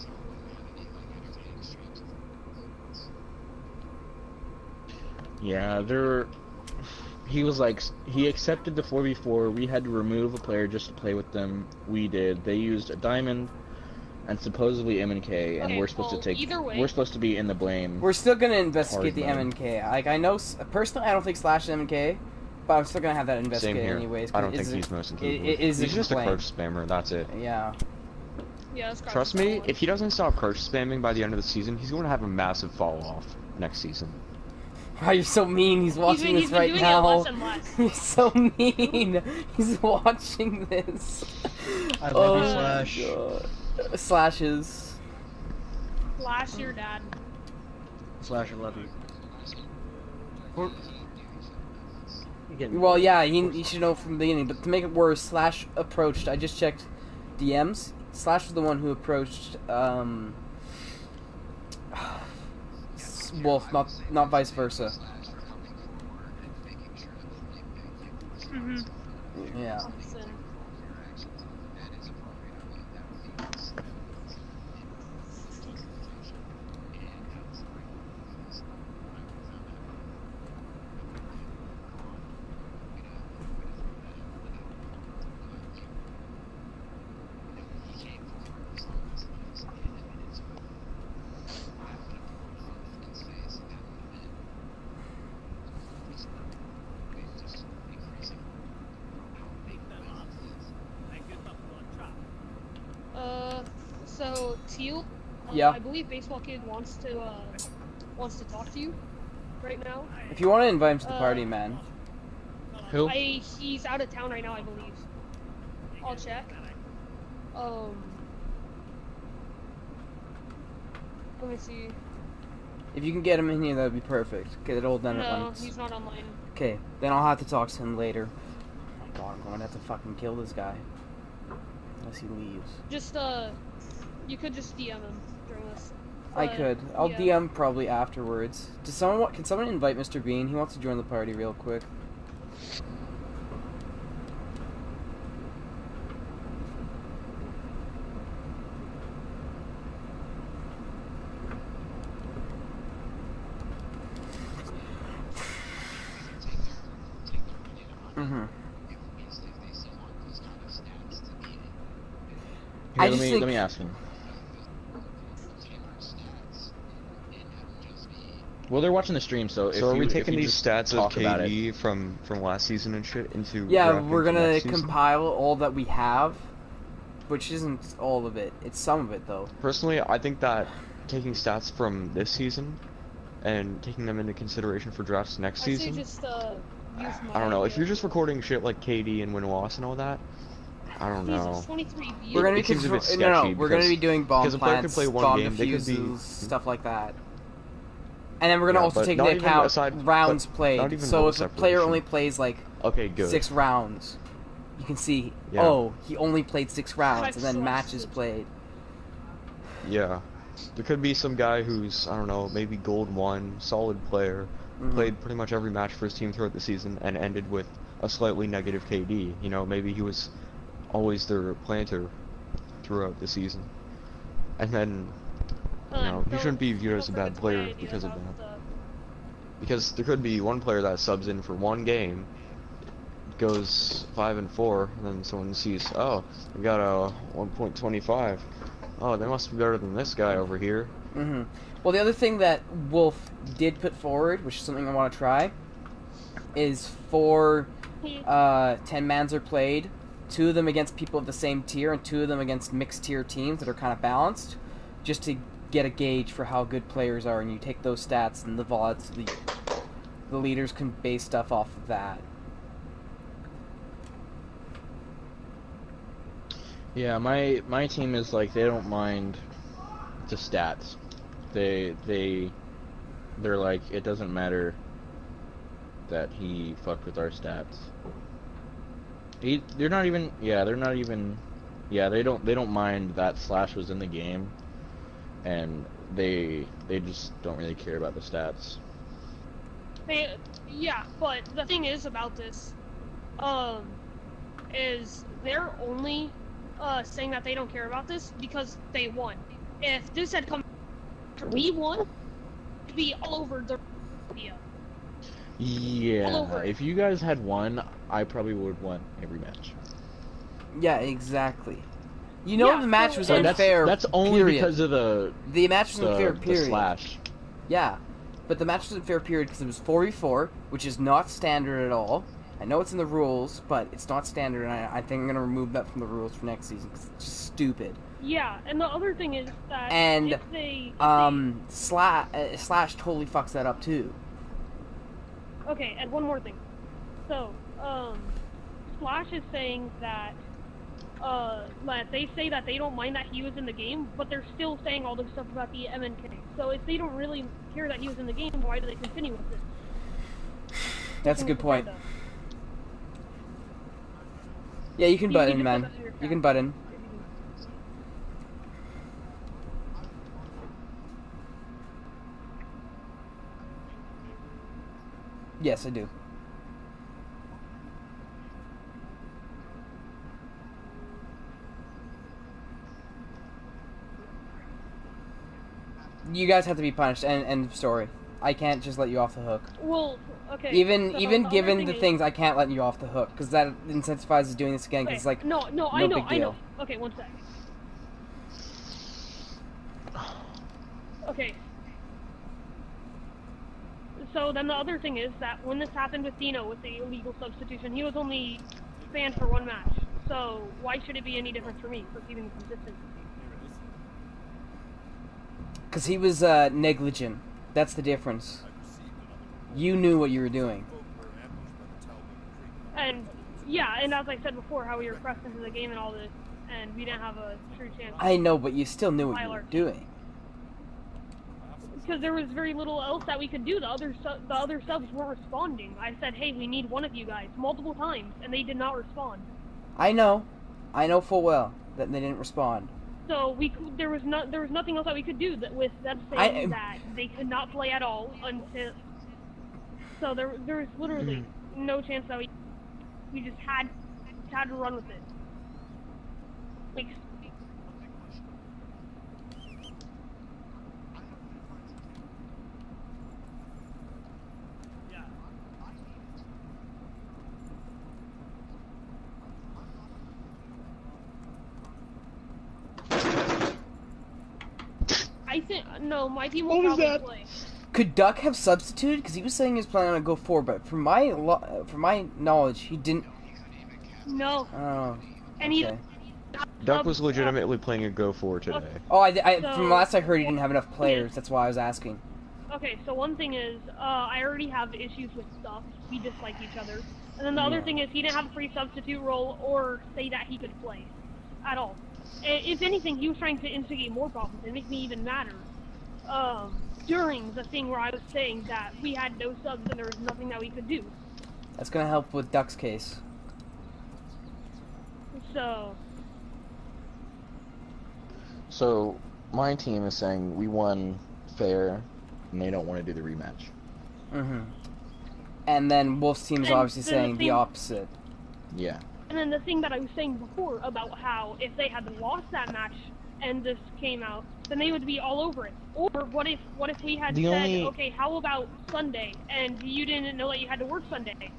Yeah, he was like, he accepted the 4v4. We had to remove a player just to play with them. We did. They used a diamond and supposedly M&K, and we're supposed to take. We're supposed to be in the blame. We're still gonna investigate the Hard M&K. Like, I know personally, I don't think Slash is M&K, but I'm still gonna have that Same investigated here. anyways. I don't think he's most included. He's He's just a crouch spammer, that's it. Yeah. Yeah, it's Trust me, if he doesn't stop crouch spamming by the end of the season, he's going to have a massive fall off next season. Wow, you're so mean. He's watching he's this right doing now. It less and less. You're so mean. He's watching this. I love you, Slash. God. Slashes. Slash your dad. Slash, I love you. Well, yeah, he should know from the beginning. But to make it worse, Slash approached. I just checked DMs. Slash was the one who approached Wolf, not vice versa. Mhm. Yeah. Sin. So Teal, Yeah. I believe Baseball Kid wants to talk to you right now. If you want to invite him to the Uh, party, man. Who? He's out of town right now, I believe. I'll check. Let me see. If you can get him in here, that would be perfect. Get it all done at No, once. he's not online. Okay, then I'll have to talk to him later. Oh my god, I'm going to have to fucking kill this guy. Unless he leaves. Just you could just DM him during this. I could. I'll yeah. DM probably afterwards. Can someone invite Mr. Bean? He wants to join the party real quick. Mm-hmm. Here, I just think- let me ask him. Well, they're watching the stream, so if So are we you- if taking you these just stats of talk about it. KD from last season and shit into Yeah, drafting we're for gonna next season? compile all that we have, which isn't all of it. It's some of it, though. Personally, I think that taking stats from this season and taking them into consideration for drafts next I say season, just use my I don't know. If idea. you're just recording shit like KD and win-loss and all that, I don't know. Jesus, 23 views. We're gonna be It seems a bit no, sketchy we're gonna be because- doing bomb because a player could plants, play one bomb game, they could be- defusals, stuff like that. And then we're gonna Yeah, also but take not into even account aside- rounds but played. not even So role if a player separation. only plays like Okay, good. 6 rounds, you can see, Yeah. oh, he only played 6 rounds, and then Five matches slots. played. Yeah. There could be some guy who's, I don't know, maybe gold 1, solid player, Mhm. played pretty much every match for his team throughout the season, and ended with a slightly negative KD. You know, maybe he was always their planter throughout the season. And then, you know, he shouldn't be viewed as a bad player because of that. Because there could be one player that subs in for one game, goes 5-4, and then someone sees, oh, we got a 1.25. Oh, they must be better than this guy over here. Mm-hmm. Well, the other thing that Wolf did put forward, which is something I want to try, is 4 10-mans are played, 2 of them against people of the same tier, and 2 of them against mixed tier teams that are kind of balanced, just to get a gauge for how good players are, and you take those stats and the VODs, the leaders can base stuff off of that. Yeah, my team is like they don't mind the stats. They're like it doesn't matter that he fucked with our stats. They're not even they don't mind that Slash was in the game, and they just don't really care about the stats. Yeah, but the thing is about this, is they're only saying that they don't care about this because they won. If this had come after we won, it'd be all over the media. All Yeah, over it. if you guys had won, I probably would have won every match. Yeah, exactly. You know Yeah, the match so- was and unfair. That's only period. because of the The match was unfair, period. Slash. Yeah, but the match was unfair, period, because it was 4v4, which is not standard at all. I know it's in the rules, but it's not standard, and I think I'm going to remove that from the rules for next season, because it's just stupid. Yeah, and the other thing is that And, if they Slash totally fucks that up, too. okay, and one more thing. So, Slash is saying that they say that they don't mind that he was in the game, but they're still saying all this stuff about the MNK. So if they don't really care that he was in the game, why do they continue with it? That's a good point. Agenda. Yeah, you can You butt can in, just put man. that in your You can chat. butt in. Yes, I do. You guys have to be punished, and end of story. I can't just let you off the hook. Well, okay. Even so given the is, things, I can't let you off the hook because that incentivizes doing this again. Okay, Because like no, I know, big I know. deal. Okay, one sec. Okay. So then the other thing is that when this happened with Dino with the illegal substitution, he was only banned for 1 match. So why should it be any different for me for keeping the consistency? Because he was negligent. That's the difference. You knew what you were doing. And yeah, and as I said before, how we were pressed into the game and all this, and we didn't have a true chance. I know, but you still knew what you were doing. Because there was very little else that we could do. The other subs weren't responding. I said, hey, we need one of you guys multiple times, and they did not respond. I know full well that they didn't respond. So there was nothing else that we could do with them saying that they could not play at all until. So there was literally no chance that we just had to run with it. Like. I think no, my team will probably play. Could Duck have substituted? Because he was saying he was planning on go forward, but from my knowledge, he didn't. No. Oh. And okay. Duck was legitimately playing a go forward today. Oh, So, from last I heard, he didn't have enough players. That's why I was asking. Okay, so one thing is, I already have issues with stuff. We dislike each other. And then the other thing is, he didn't have a free substitute role or say that he could play at all. If anything, he was trying to instigate more problems and make me even madder. During the thing where I was saying that we had no subs and there was nothing that we could do. That's gonna help with Duck's case. So, my team is saying we won fair, and they don't want to do the rematch. Mm-hmm. And then Wolf's team is obviously saying the opposite. Yeah. And then the thing that I was saying before about how if they had lost that match and this came out, then they would be all over it. Or what if we had said, okay, how about Sunday, and you didn't know that you had to work Sunday,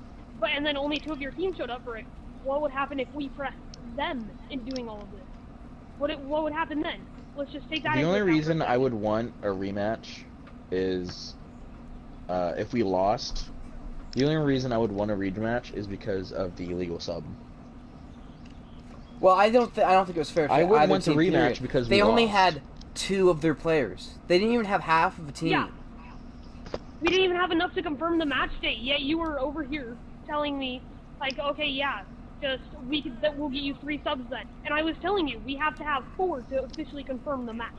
and then only 2 of your team showed up for it? What would happen if we pressed them in doing all of this? What would happen then? Let's just take that. The only reason I would want a rematch is if we lost. The only reason I would want a rematch is because of the illegal sub. Well, I don't think it was fair. I would want a rematch because they only had 2 of their players. They didn't even have half of a team. Yeah. We didn't even have enough to confirm the match date. Yet you were over here telling me, like, okay, yeah, we'll get you 3 subs then. And I was telling you we have to have 4 to officially confirm the match.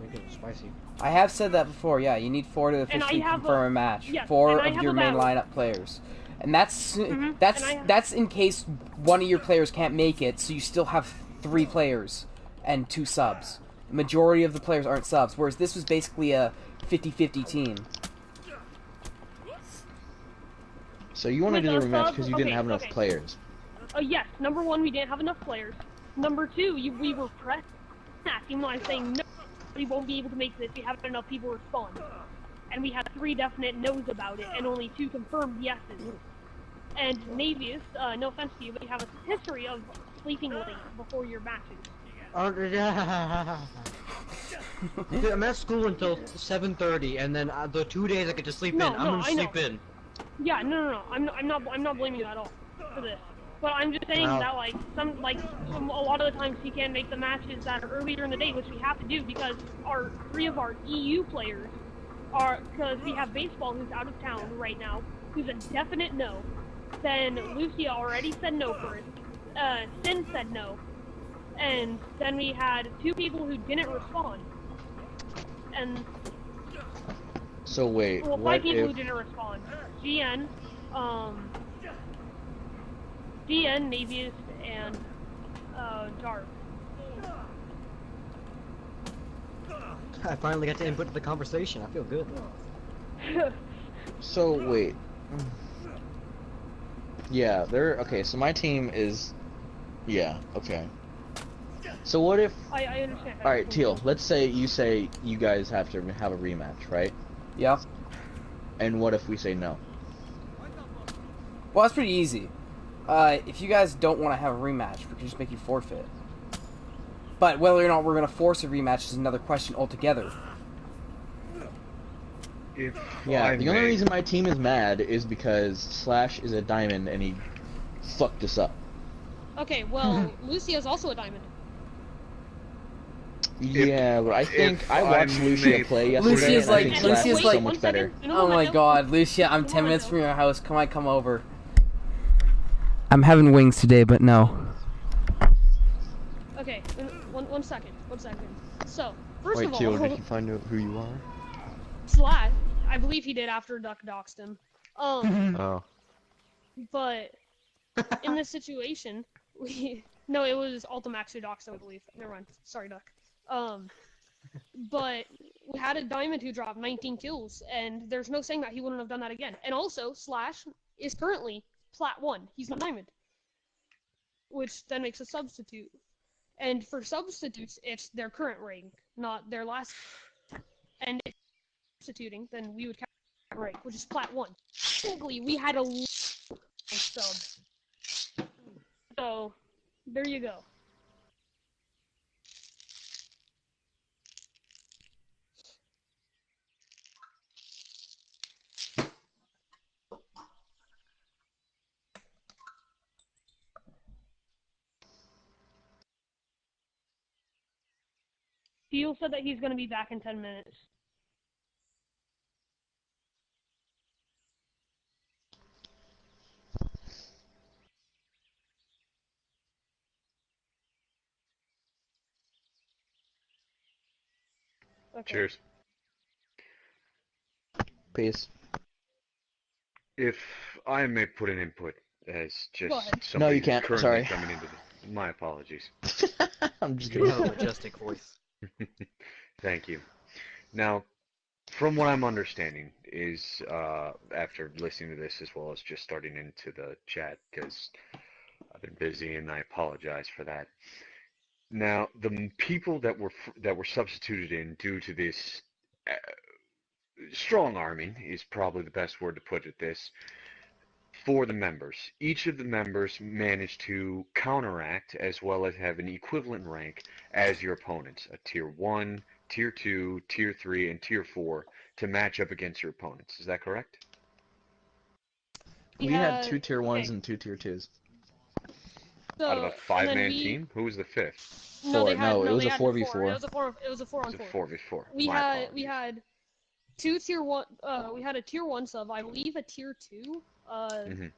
Make it spicy. I have said that before. Yeah, you need 4 to officially confirm a match. Yes, 4 of your main lineup players. And that's in case one of your players can't make it, so you still have 3 players and 2 subs. The majority of the players aren't subs, whereas this was basically a 50-50 team. So you want to do the rematch because you didn't have enough players. Yes. Number 1, we didn't have enough players. Number 2, we were pressed. Even though I was saying no, we won't be able to make this. We haven't enough people respond. And we had 3 definite no's about it, and only 2 confirmed yeses. And Navius, no offense to you, but you have a history of sleeping late before your matches. Dude, I'm at school until 7:30, and then the 2 days I get to sleep in. I'm gonna sleep in. Yeah, no. I'm not blaming you at all for this. But I'm just saying that a lot of the times he can't make the matches that are earlier in the day, which we have to do because 3 of our EU players because we have baseball who's out of town right now, who's a definite no. Then Lucia already said no for it. Sin said no. And then we had 2 people who didn't respond. And so wait, well, 5 people who didn't respond. GN, Navius, and Dark. I finally got to input the conversation. I feel good. So wait. Yeah, okay, so my team is yeah, okay. So what if I understand. alright, Teal, let's say you guys have to have a rematch, right? Yeah. And what if we say no? Well, that's pretty easy. If you guys don't want to have a rematch, we can just make you forfeit. But whether or not we're going to force a rematch is another question altogether. Yeah, the only reason my team is mad is because Slash is a diamond and he fucked us up. Okay, well, Lucia's also a diamond. Yeah, but I think I watched Lucia play yesterday. Lucia's and I like- think Slash Lucia's is like- so much better. Oh my god, Lucia, I'm 10 minutes from your house. Come on, come over. I'm having wings today, but no. Okay, one second. So, first Wait, of all, Teal, did you find out who you are? Slash, I believe he did after Duck doxed him. Oh. But in this situation, no, it was Ultimax who doxed him, I believe. Never mind. Sorry, Duck. But we had a diamond who dropped 19 kills, and there's no saying that he wouldn't have done that again. And also, Slash is currently Plat 1. He's not diamond. Which then makes a substitute. And for substitutes, it's their current rank, not their last. And if substituting, then we would count rank, which is Plat 1. Technically, we had a sub. So, there you go. Teal said that he's going to be back in 10 minutes. Okay. Cheers. Peace. If I may put an input as Go just ahead. somebody No, you can't. currently Sorry. coming into the, my apologies. I'm just You have a kidding. majestic voice. Thank you. Now, from what I'm understanding is, after listening to this as well as just starting into the chat, because I've been busy and I apologize for that. Now, the people that were substituted in due to this strong arming is probably the best word to put it this. For the members, each of the members managed to counteract as well as have an equivalent rank as your opponents, a tier 1, tier 2, tier 3, and tier 4 to match up against your opponents. Is that correct? We had 2 tier 1s and 2 tier 2s. So, Out of a and then five-man we- team? Who was the fifth? No, Four. they had, No, it was they a had 4v4. It was a 4 on It was 4. a 4v4. We My had apologies. we had 2 tier 1. We had a tier 1 sub. I believe a tier 2. Mhm.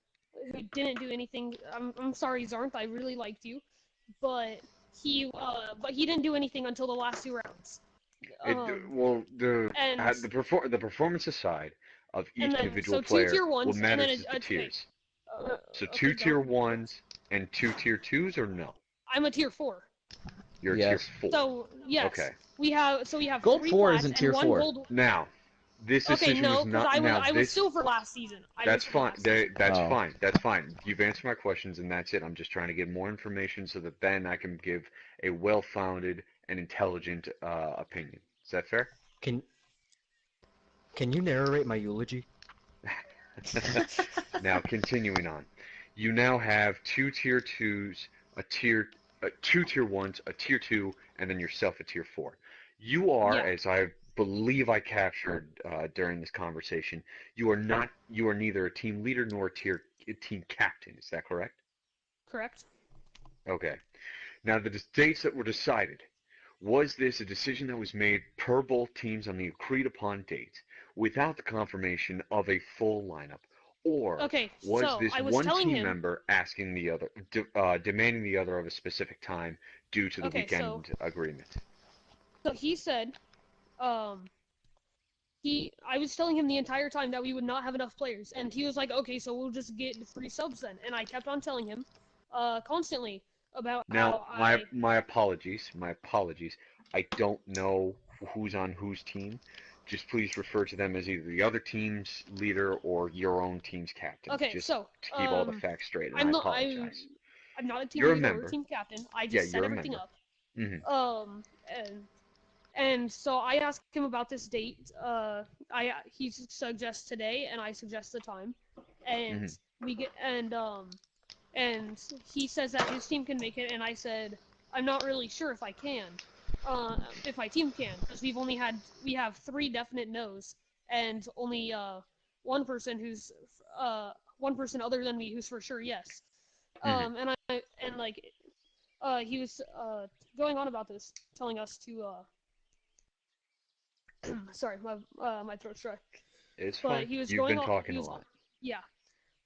Who didn't do anything. I'm sorry, Zarnth. I really liked you, but he didn't do anything until the last 2 rounds. Well, the performance aside of each and then, individual so 2 player, tier 1s, what and matters then is the tiers. So okay, 2 tier go. 1s and 2 tier 2s, or no? I'm a tier 4. You're a Yes. tier 4. So yes, Okay. we have Gold 3 4 plats isn't and tier 1 4. gold. Now, this decision no, was because not. I was silver last season. That's fine. That's Oh. fine. That's fine. You've answered my questions, and that's it. I'm just trying to get more information so that then I can give a well-founded and intelligent opinion. Is that fair? Can you narrate my eulogy? Now, continuing on, you now have 2 tier 2s, 2 tier 1s, a tier 2, and then yourself a tier 4. You are, Yeah. as I believe I captured during this conversation, you are neither a team leader nor a team captain. Is that correct? Correct. Okay. Now, the dates that were decided, was this a decision that was made per both teams on the agreed-upon date without the confirmation of a full lineup? Or Okay, was so this I was one telling team him. member asking the other, demanding the other of a specific time due to the Okay, weekend agreement? So he said, I was telling him the entire time that we would not have enough players, and he was like, okay, so we'll just get 3 subs then. And I kept on telling him, constantly about Now, how my apologies. I don't know who's on whose team, just please refer to them as either the other team's leader or your own team's captain. Okay, Just so to keep all the facts straight, and I'm I not apologize. I'm not a team You're a leader or a member. team captain. I Yeah, just set you're a everything member. up. Hmm. And so I asked him about this date. He suggests today, and I suggest the time, and we get and he says that his team can make it, and I said I'm not really sure if I can, if my team can, because we have 3 definite no's, and only one person who's one person other than me who's for sure yes. And he was going on about this, telling us to sorry, my throat's dry. It's But fine. he was You've going been on. talking a lot. Yeah.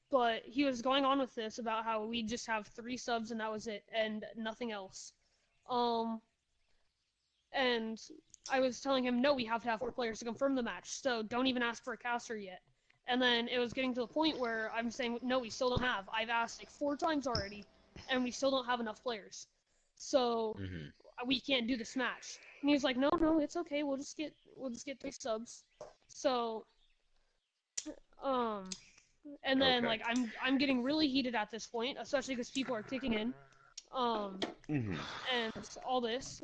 But he was going on with this about how we just have 3 subs and that was it, and nothing else. And I was telling him, no, we have to have 4 players to confirm the match, so don't even ask for a caster yet. And then it was getting to the point where I'm saying, no, we still don't have. I've asked like 4 times already, and we still don't have enough players. So we can't do this match. And he was like, no, it's okay. We'll just get 3 subs. So, and then Okay. like I'm getting really heated at this point, especially because people are kicking in, and all this.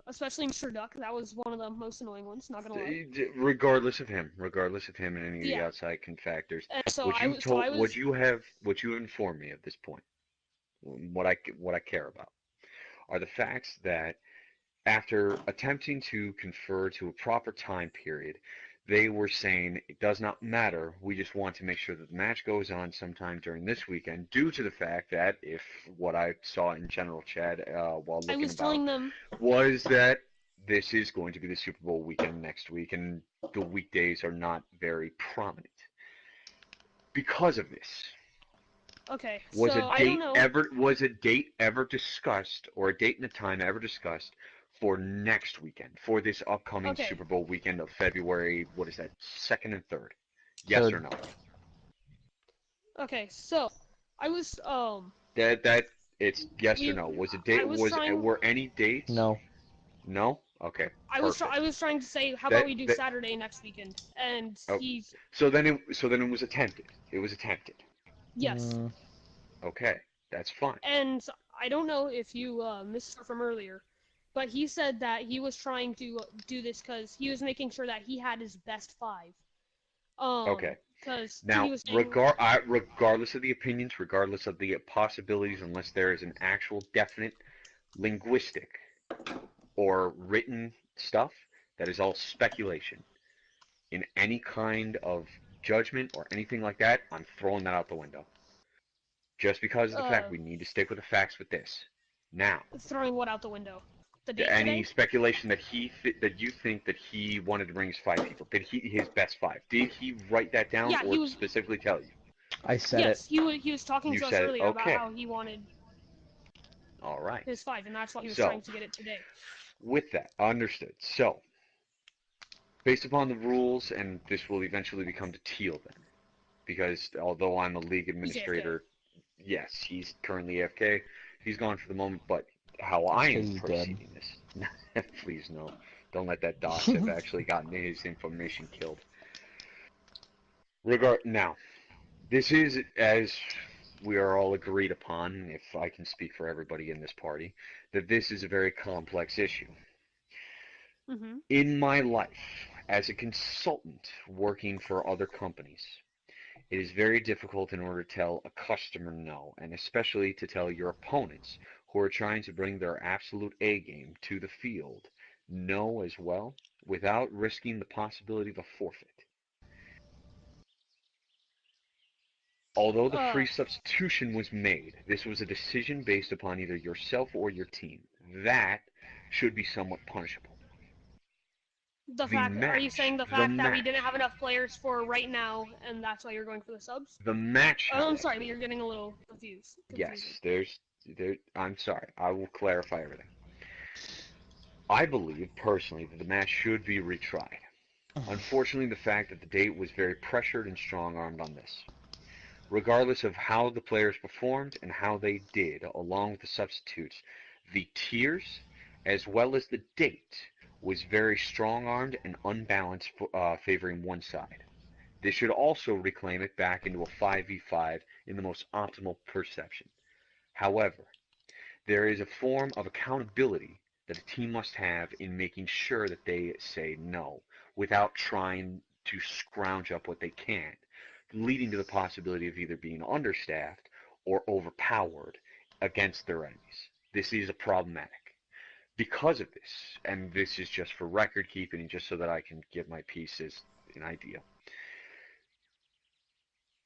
Especially Mr. Duck, that was one of the most annoying ones. Not gonna lie. Regardless of him and any of the Yeah. outside factors, And so what I you was. So I told, was. what you informed me at this point, what I care about, are the facts that after attempting to confer to a proper time period, they were saying it does not matter. We just want to make sure that the match goes on sometime during this weekend, due to the fact that if what I saw in general chat while I looking was about telling them. was that this is going to be the Super Bowl weekend next week, and the weekdays are not very prominent. Because of this, Okay. was a So I don't date know. ever was a date ever discussed, or a date and a time ever discussed for next weekend, for this upcoming Okay. Super Bowl weekend of February, what is that, 2nd and 3rd? Yes or no? Okay. So I was. That it's yes or We. no. Was a I date was trying. were any dates? No. No? Okay. I Perfect. was trying to say, how about That we do that Saturday next weekend? And oh, he's. so then it was attempted. It was attempted. Yes. Okay. That's fine. And I don't know if you missed it from earlier, but he said that he was trying to do this because he was making sure that he had his best 5. Okay. Because he Now, was saying, regardless of the opinions, regardless of the possibilities, unless there is an actual definite linguistic or written stuff, that is all speculation. In any kind of judgment or anything like that, I'm throwing that out the window. Just because of the fact we need to stick with the facts with this. Now, throwing what out the window? The date any today? speculation that that you think that he wanted to bring his 5 people, did he his best 5? Did he write that down Yeah, or he was. specifically tell you? I said Yes, it. he was talking You to us said it. earlier about Okay. how he wanted All right. his 5, and that's why he was So, trying to get it today. with that, understood. So, based upon the rules, and this will eventually become to Teal then, because although I'm a league He's AFK. administrator, yes, he's currently AFK. He's gone for the moment, but how I am He's proceeding this, please no, don't let that dox have actually gotten his information killed. Now, this is, as we are all agreed upon, if I can speak for everybody in this party, that this is a very complex issue. In my life, as a consultant working for other companies, it is very difficult in order to tell a customer no, and especially to tell your opponents who are trying to bring their absolute A game to the field no as well, without risking the possibility of a forfeit. Although the free substitution was made, this was a decision based upon either yourself or your team. That should be somewhat punishable. Are you saying the fact that we didn't match, have enough players for right now, and that's why you're going for the subs? the match, Oh, I'm however, sorry, but you're getting a little confused. yes, I'm sorry, I will clarify everything. I believe, personally, that the match should be retried. Unfortunately, the fact that the date was very pressured and strong-armed on this. Regardless of how the players performed and how they did, along with the substitutes, the tiers, as well as the date, was very strong-armed and unbalanced, favoring one side. They should also reclaim it back into a 5v5 in the most optimal perception. However, there is a form of accountability that a team must have in making sure that they say no without trying to scrounge up what they can, leading to the possibility of either being understaffed or overpowered against their enemies. This is a problematic. Because of this, and this is just for record keeping and just so that I can give my piece as an idea.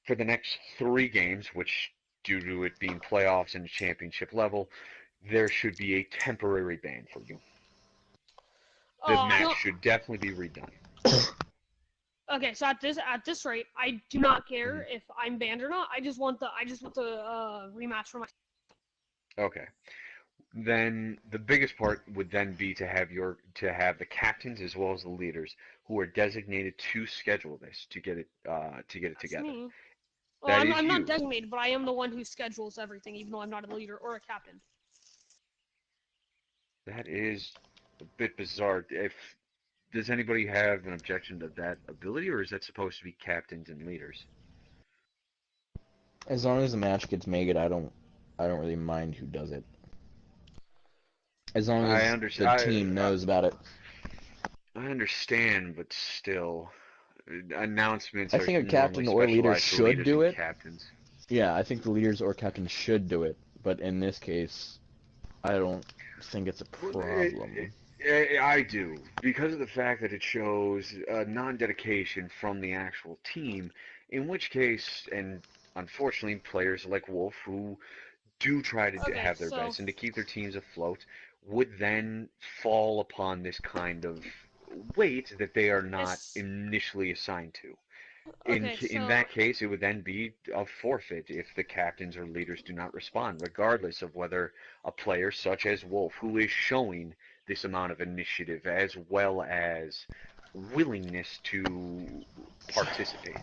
For the next 3 games, which due to it being playoffs and championship level, there should be a temporary ban for you. The match should definitely be redone. Okay, so at this rate, I do not care if I'm banned or not. I just want the rematch for my. Okay. Then the biggest part would then be to have the captains as well as the leaders who are designated to schedule this to get it together. Me. Well, That I'm is not you. designated, but I am the one who schedules everything, even though I'm not a leader or a captain. That is a bit bizarre. Does anybody have an objection to that ability, or is that supposed to be captains and leaders? As long as the match gets made, I don't really mind who does it. As long I as understand. the team knows about it. I understand, but still, announcements I are think a captain normally or leader specialized to should leaders do and it. captains. Yeah, I think the leaders or captains should do it, but in this case, I don't think it's a problem. I do, because of the fact that it shows non-dedication from the actual team, in which case, and unfortunately, players like Wolf, who do try to Okay, have their so best and to keep their teams afloat, would then fall upon this kind of weight that they are not it's initially assigned to. okay, In so that case, it would then be a forfeit if the captains or leaders do not respond, regardless of whether a player such as Wolf, who is showing this amount of initiative as well as willingness to participate.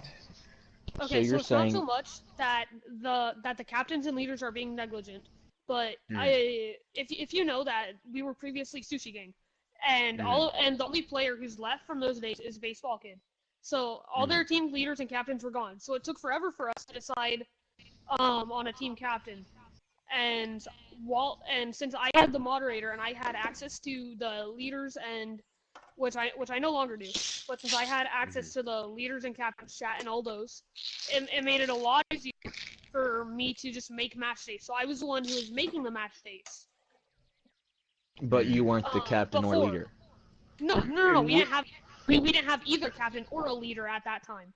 So okay, you're so it's not saying, so much that the captains and leaders are being negligent, but Mm, if you know that we were previously Sushi Gang, and mm, the only player who's left from those days is Baseball Kid. So all mm, their team leaders and captains were gone. So it took forever for us to decide on a team captain. And since I had the moderator and I had access to the leaders and which I no longer do, but since I had mm. access to the leaders and captains chat and all those, it made it a lot easier for me to just make match days. So I was the one who was making the match days but you weren't the captain or before. leader. No. And We didn't have either captain or a leader at that time.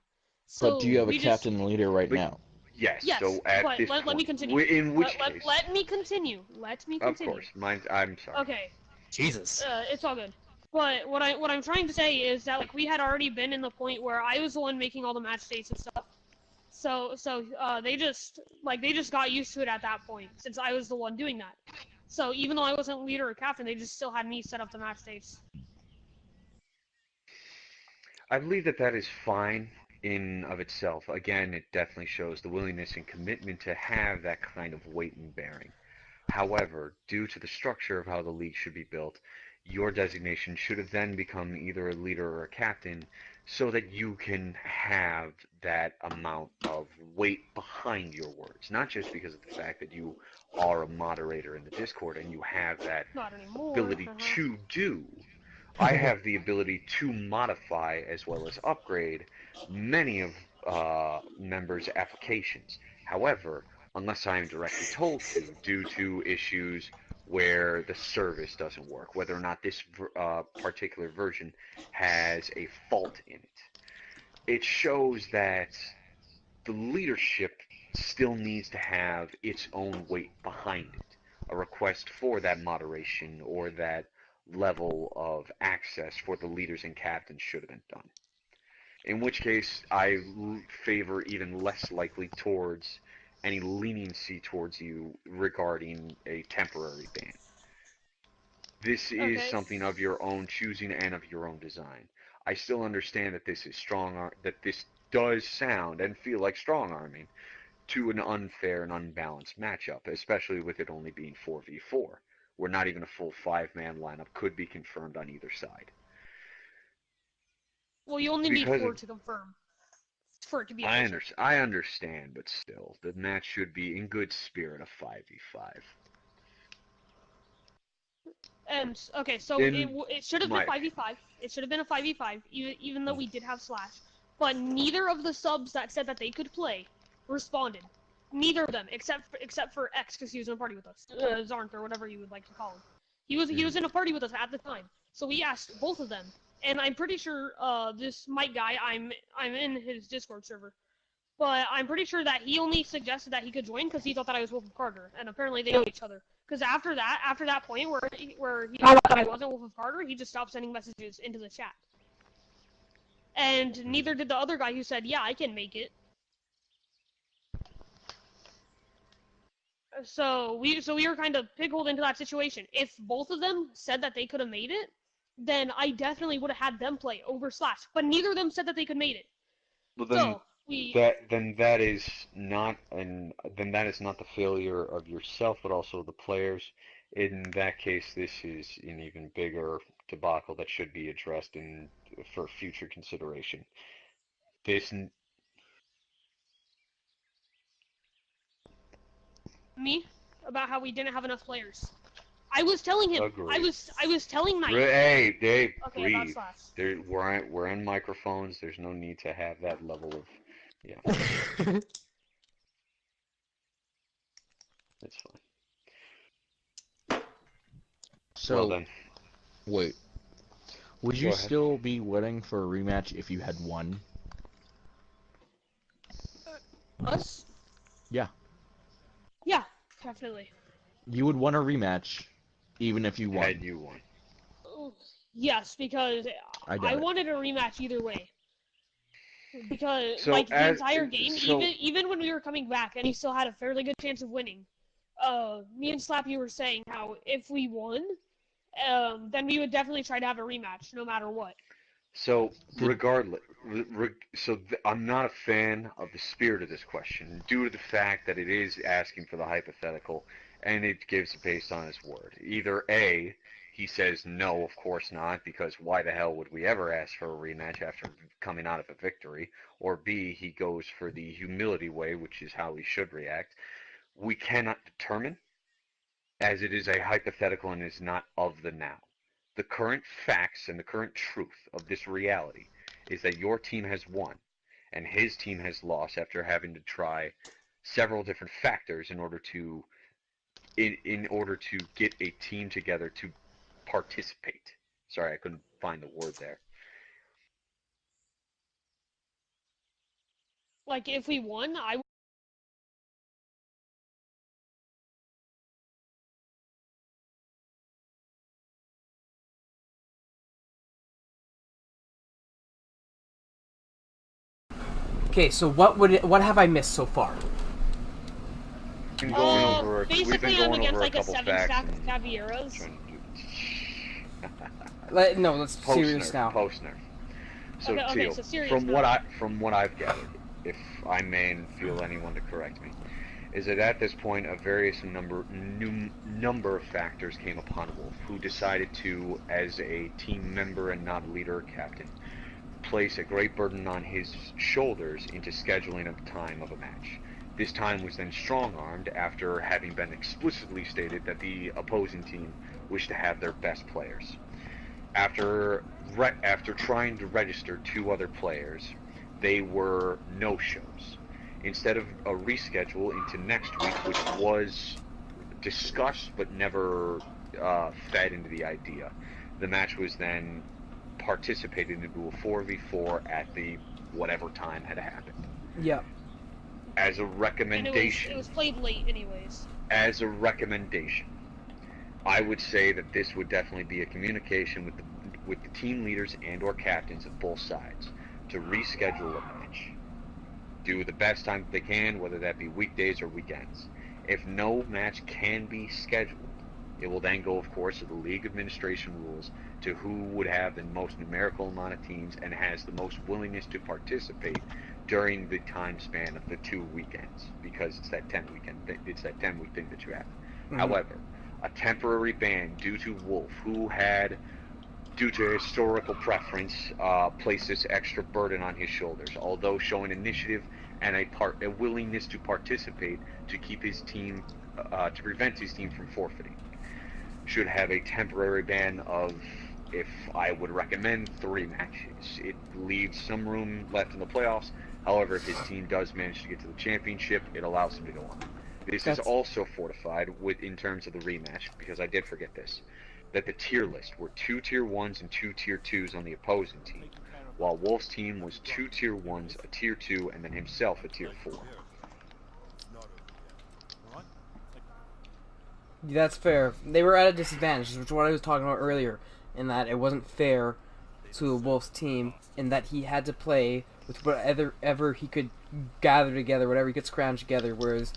But do So you have a we just captain and leader right but now? yes, yes, so at but this let me point, continue. in which case, Let me continue. Let me of continue. course, I'm sorry. Okay. Jesus. It's all good. But what I'm trying to say is that like we had already been in the point where I was the one making all the match states and stuff. So they just got used to it at that point since I was the one doing that. So even though I wasn't leader or captain, they just still had me set up the match states. I believe that that is fine in of itself. Again, it definitely shows the willingness and commitment to have that kind of weight and bearing. However, due to the structure of how the league should be built, your designation should have then become either a leader or a captain so that you can have that amount of weight behind your words. Not just because of the fact that you are a moderator in the Discord and you have that Not anymore. ability to do. I have the ability to modify as well as upgrade many of members' applications. However, unless I am directly told to, due to issues where the service doesn't work, whether or not this particular version has a fault in it. It shows that the leadership still needs to have its own weight behind it. A request for that moderation or that level of access for the leaders and captains should have been done. In which case, I favor even less likely towards any leniency towards you regarding a temporary ban. This is Okay. something of your own choosing and of your own design. I still understand that this is that this does sound and feel like strong arming to an unfair and unbalanced matchup, especially with it only being 4v4. where not even a full 5-man lineup could be confirmed on either side. Well, you only need Because 4 of- to confirm for it to be I, official. I understand, but still, the match should be in good spirit of 5v5. And okay, so In it should have been my 5v5. It should have been a 5v5, even though we did have Slash. But neither of the subs that said that they could play responded. Neither of them, except for X, because he was in a party with us, Zarnth or whatever you would like to call him. He was in a party with us at the time, so we asked both of them, and I'm pretty sure this Mike guy, I'm in his Discord server, but I'm pretty sure that he only suggested that he could join because he thought that I was Wolf of Carter, and apparently they know each other. Because after that point where he found out that I wasn't Wolf of Carter, he just stopped sending messages into the chat. And neither did the other guy who said, "Yeah, I can make it." So we were kind of pigholed into that situation. If both of them said that they could have made it, then I definitely would have had them play over Slash. But neither of them said that they could made it. Well, then So we that is not the failure of yourself, but also the players. In that case, this is an even bigger debacle that should be addressed for future consideration. This me about how we didn't have enough players. I was telling him. Agreed. I was telling Knight. Hey, Dave, Okay, about breathe. Slash. We're on microphones. There's no need to have that level of, yeah. That's fine. So, Well then, wait. Would Go you ahead. still be willing for a rematch if you had won? Us? Yeah. Yeah, definitely. You would want a rematch, even if you won. had you won. Yes, because I doubt I it. wanted a rematch either way. Because So like the as- entire game, so- even when we were coming back, and he still had a fairly good chance of winning. Me and Slappy were saying how if we won, then we would definitely try to have a rematch, no matter what. So regardless, I'm not a fan of the spirit of this question due to the fact that it is asking for the hypothetical, and it gives it based on his word. Either A, he says no, of course not, because why the hell would we ever ask for a rematch after coming out of a victory? Or B, he goes for the humility way, which is how he should react. We cannot determine, as it is a hypothetical and is not of the now. The current facts and the current truth of this reality is that your team has won and his team has lost after having to try several different factors in order to get a team together to participate. Sorry, I couldn't find the word there. Like if we won, I Okay, so what have I missed so far? We've been going over, we've been basically I'm going against over like a couple 7 facts stack of and Cavieras. trying to do No, let's serious now. Post-nerf. So Okay, Teal, so serious from now. what I've gathered, if I may and feel anyone to correct me, is that at this point a various number of factors came upon Wolf, who decided to, as a team member and not leader or captain, place a great burden on his shoulders into scheduling a time of a match. This time was then strong-armed after having been explicitly stated that the opposing team wished to have their best players. After trying to register 2 other players, they were no-shows. Instead of a reschedule into next week, which was discussed but never fed into the idea, the match was then participated into a 4v4 at the whatever time had happened. Yeah. As a And recommendation, it was played late anyways. as a recommendation, I would say that this would definitely be a communication with the team leaders and or captains of both sides to reschedule a match. Do the best time that they can, whether that be weekdays or weekends. If no match can be scheduled, it will then go, of course, to the league administration rules to who would have the most numerical amount of teams and has the most willingness to participate during the time span of the 2 weekends, because it's that 10 weekend thing, it's that 10-week thing that you have. Mhm. However, a temporary ban due to Wolf, who had, due to historical preference, placed this extra burden on his shoulders, although showing initiative and a willingness to participate to keep his team, to prevent his team from forfeiting, should have a temporary ban of, if I would recommend, 3 matches. It leaves some room left in the playoffs. However, if his team does manage to get to the championship, it allows him to go on. This is also fortified in terms of the rematch, because I did forget this, that the tier list were 2 tier 1s and 2 tier 2s on the opposing team, while Wolf's team was 2 tier 1s, a tier 2, and then himself a tier 4. That's fair. They were at a disadvantage, which is what I was talking about earlier, in that it wasn't fair to Wolf's team, in that he had to play with whatever he could gather together, whatever he could scrounge together, whereas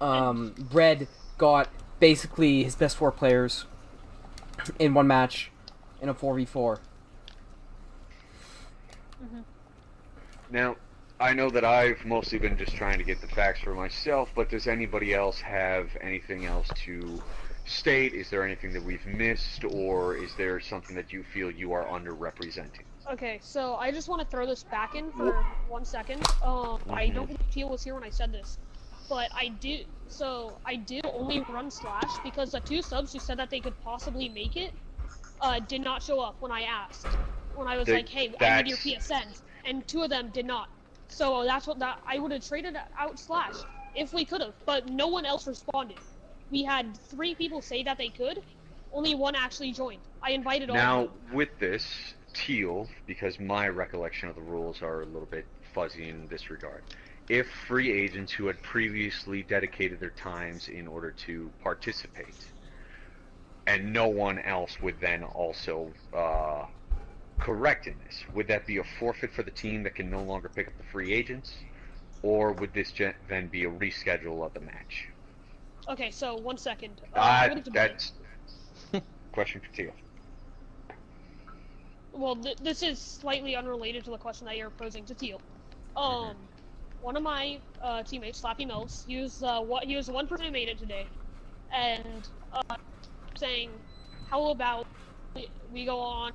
Red got basically his best 4 players in one match in a 4v4. Now, I know that I've mostly been just trying to get the facts for myself, but does anybody else have anything else to state? Is there anything that we've missed, or is there something that you feel you are underrepresenting? Okay, so I just want to throw this back in for 1 second. I don't think Teal was here when I said this, but I did only run Slash because the 2 subs who said that they could possibly make it did not show up when I asked. When I was like, hey, I need your PSNs, and 2 of them did not. So I would have traded out Slash if we could have, but no one else responded. We had 3 people say that they could, only 1 actually joined. I invited all of them. Now, with this, Teal, because my recollection of the rules are a little bit fuzzy in this regard, if free agents who had previously dedicated their times in order to participate, and no one else would then also correct in this, would that be a forfeit for the team that can no longer pick up the free agents, or would this then be a reschedule of the match? Okay, so 1 second. That's question for Teal. Well, this is slightly unrelated to the question that you're posing to Teal. One of my teammates, Slappy Mills, he was the one person who made it today, and saying, how about we go on,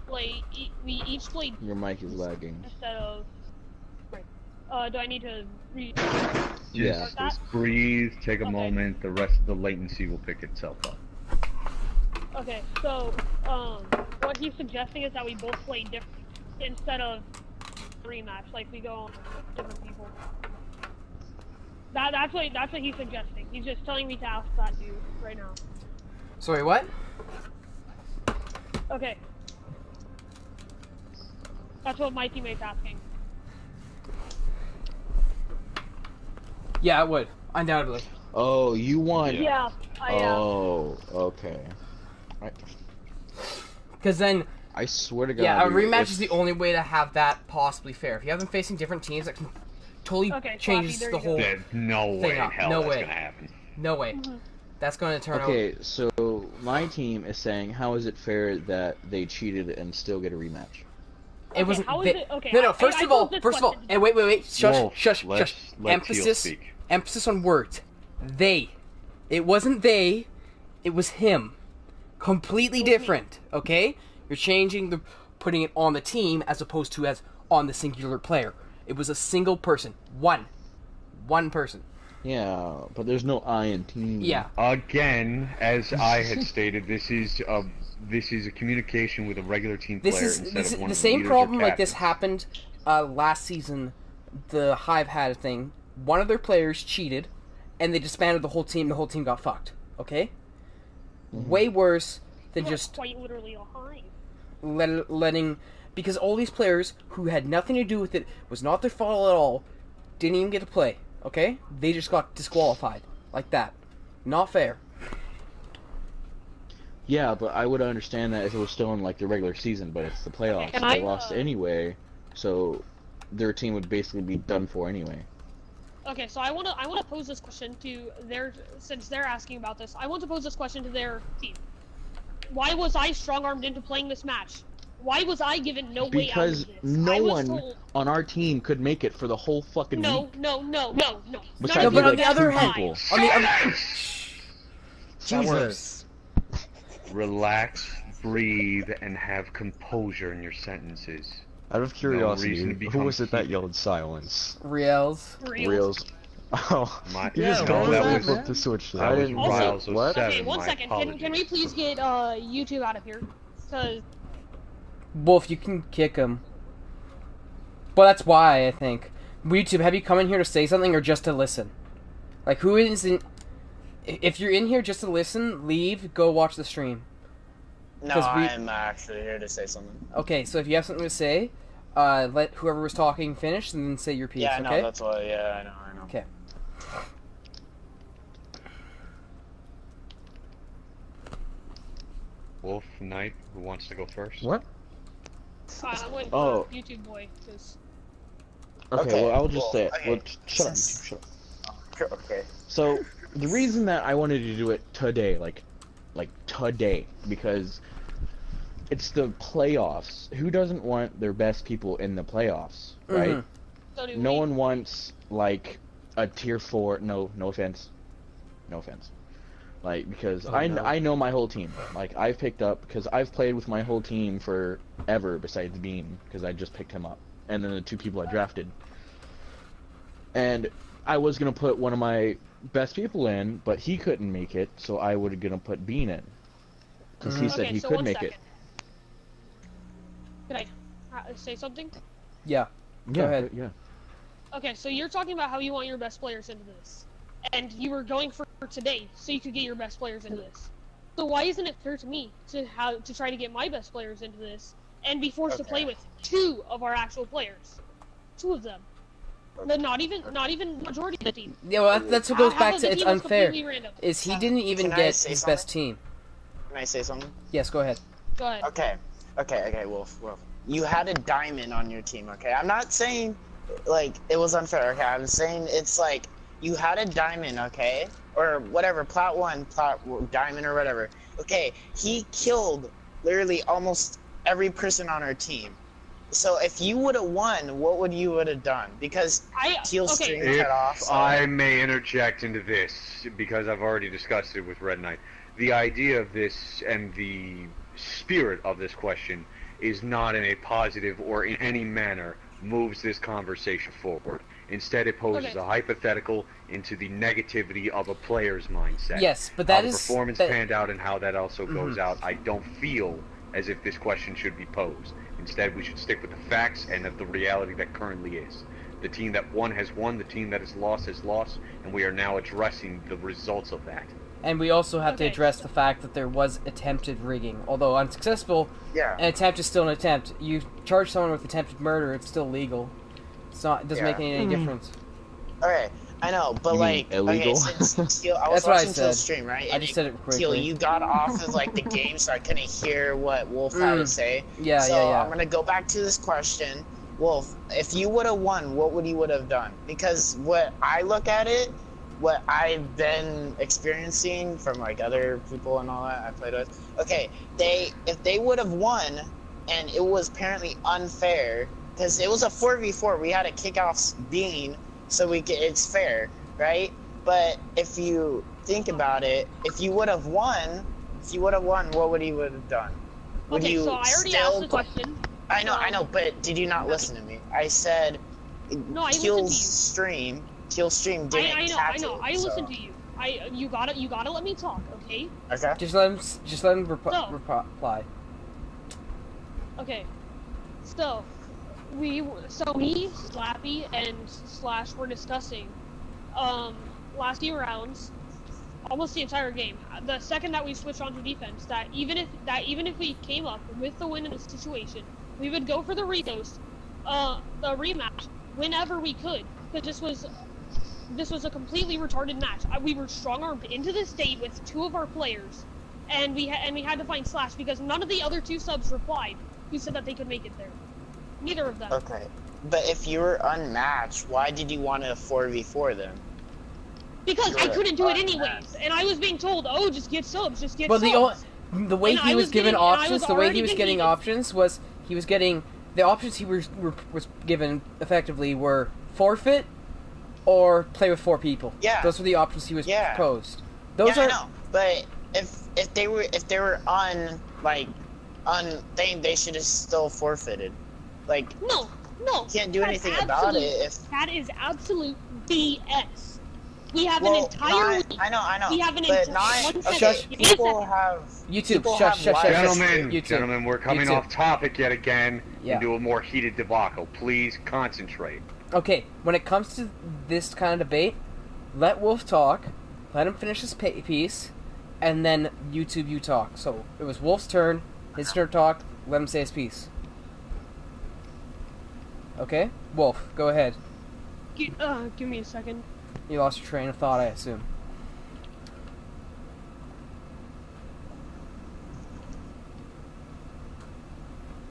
play, we each play. Your mic is lagging. Instead of. Do I need to read? Just breathe, take a moment, the rest of the latency will pick itself up. Okay, so, what he's suggesting is that we both play different, instead of rematch, like we go on with different people. That's what he's suggesting. He's just telling me to ask that dude right now. Sorry, what? Okay. That's what my teammate's asking. Yeah, I would. Undoubtedly. Oh, you want? Yeah, I am. Oh, okay. Because then, I swear to God. yeah, a dude, rematch is the only way to have that possibly fair. If you have them facing different teams, that can totally change Slappy, the whole There's no way in up. hell No that's way. gonna happen. No way. That's going to turn out. Okay, so my team is saying, how is it fair that they cheated and still get a rematch? It wasn't. how is it? Okay, No. First I of all, posed this question. Hey, wait. Shush, Wolf, shush. let Teal Emphasis. speak. Emphasis on words. They. It wasn't they. It was him. Completely different. Okay. You're changing putting it on the team as opposed to as on the singular player. It was a single person. One person. Yeah, but there's no I in team. Yeah. Again, as I had stated, this is a communication with a regular team player This instead is of one the of same leaders or problem like this captains. happened last season. The Hive had a thing. One of their players cheated, and they disbanded the whole team. The whole team got fucked. Okay. Way worse than just quite literally a hive. letting, because all these players who had nothing to do with it, was not their fault at all, didn't even get to play. Okay, they just got disqualified like that. Not fair. Yeah, but I would understand that if it was still in like the regular season, but it's the playoffs. Can They I, lost anyway, so their team would basically be done for anyway. Okay, so I wanna pose this question to since they're asking about this. I want to pose this question to their team. Why was I strong-armed into playing this match? Why was I given no way out Because of this? no I was one told, on our team could make it for the whole fucking no. week. No. Besides None of but you on the guys other lied. hand, on the other, Jesus. Relax, breathe, and have composure in your sentences. Out of reason curiosity, to who become was it that heated. yelled silence? Reels. Reels. Oh, you just Yeah, called what that was we that, flipped man? the switch there. That was didn't- Riles what? 07. Okay, one My second. Can we apologies. please get YouTube out of here? Cause Wolf, you can kick him. Well, that's why, I think. YouTube, have you come in here to say something or just to listen? Like, who isn't... If you're in here just to listen, leave, go watch the stream. No, 'Cause we- I'm actually here to say something. Okay, so if you have something to say, let whoever was talking finish and then say your piece, Yeah, no, okay? that's why. Yeah, I know. Okay. Wolf, Knight, who wants to go first? What? I went Oh. YouTube boy. Cause Okay, Okay, well, I'll just well, say it. okay, Well, shut up. since- Shut up. Okay. So, the reason that I wanted to do it today, like today, because it's the playoffs. Who doesn't want their best people in the playoffs, right? Mhm. so do No we. one wants, like, a tier 4, no offense. No offense. Like, because Oh, I no. know my whole team. Like, I've picked up, because I've played with my whole team forever besides Bean, because I just picked him up. And then the 2 people I drafted. And I was going to put one of my best people in, but he couldn't make it, so I was going to put Bean in. Because he said Okay, he so could one make second. it. Can I say something? Yeah. Yeah, ahead. Yeah. Okay, so you're talking about how you want your best players into this, and you were going for today, so you could get your best players into this. So why isn't it fair to me to try to get my best players into this and be forced to play Okay. with 2 of our actual players, 2 of them, but not even majority of the team. Yeah, well, that's what goes Half back of to the it's team was unfair. completely random. Is he didn't even Can I get say his something? best team. Can I say something? Yes, go ahead. Go ahead. Okay, Wolf. You had a diamond on your team, okay? I'm not saying, like, it was unfair, okay? I'm saying it's like, you had a diamond, okay? Or whatever, plat 1, diamond or whatever. Okay, he killed literally almost every person on our team. So if you would have won, what would you would have done? Because Teal Okay. stream cut off. If So. I may interject into this, because I've already discussed it with Red Knight, the idea of this and the spirit of this question is not in a positive or in any manner moves this conversation forward. Instead, it poses Okay. a hypothetical into the negativity of a player's mindset. Yes, but How that the is performance that- panned out and how that also goes out. I don't feel as if this question should be posed. Instead, we should stick with the facts and of the reality that currently is. The team that won has won, the team that has lost, and we are now addressing the results of that. And we also have to Okay. address the fact that there was attempted rigging. Although unsuccessful, Yeah. an attempt is still an attempt. You charge someone with attempted murder, it's still legal. It's not. It doesn't make any difference. Okay, I know, but You mean like, illegal? okay, since Teal, I was That's what I watching Teal's said. stream, right? I And just said it Teal, quickly. you got off of like the game, so I couldn't hear what Wolf had to say. Yeah, so yeah. I'm gonna go back to this question, Wolf. If you would have won, what would you would have done? Because what I look at it, what I've been experiencing from like other people and all that I played with. Okay, if they would have won, and it was apparently unfair because it was a 4v4. We had to kick off Bean, so it's fair, right? But if you think about it, if you would have won, what would you would have done? Would Okay, you so I already still asked the question. I know, but did you not listen to me? I said No, I listened to Teal's you. Teal's stream didn't I catch know. it, I so- listened to you. You gotta let me talk, okay? Okay. Just let him No. reply. Okay. So, me, Slappy, and Slash were discussing, last few rounds, almost the entire game. The second that we switched on to defense, that even if we came up with the win in this situation, we would go for the rematch, whenever we could, because this was a completely retarded match. We were strong-armed into this state with 2 of our players, and we had to find Slash because none of the other 2 subs replied. Who said that they could make it there? Neither of them. Okay. But if you were unmatched, why did you want a 4v4 then? Because I You're couldn't do it unmatched. anyways, and I was being told, "Oh, just get subs, just get Well, subs." the way And he I was was given getting- and I options, was the way he already was being getting heated. options was he was getting the options he was given effectively were forfeit or play with 4 people. Yeah. Those were the options he was Yeah. proposed. Those Yeah, I are know. But if they were they should have still forfeited. Like, No, you can't do that's anything about it absolute- if. that is absolute BS. We have Well, an entire week. I know. We have an but entire not. one Okay, second. Give me a people second. have. YouTube, people shush, have shush, lives. Gentlemen, YouTube. gentlemen, we're coming YouTube. off topic yet again Yeah. into a more heated debacle. Please concentrate. Okay, when it comes to this kind of debate, let Wolf talk, let him finish his piece, and then YouTube, you talk. So it was Wolf's turn, his turn to talk, let him say his piece. Okay? Wolf, go ahead. Give me a second. You lost your train of thought, I assume.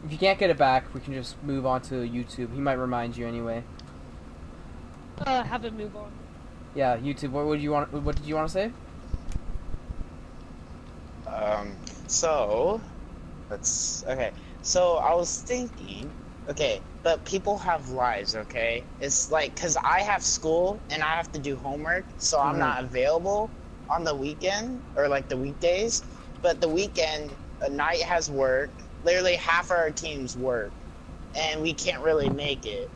If you can't get it back, we can just move on to YouTube. He might remind you anyway. Have it move on. Yeah, YouTube. What did you want to say? So, okay. So I was thinking, okay, but people have lives, okay? It's like, cause I have school and I have to do homework, so I'm not available on the weekend or like the weekdays. But the weekend, Night has work. Literally half our teams work, and we can't really make it.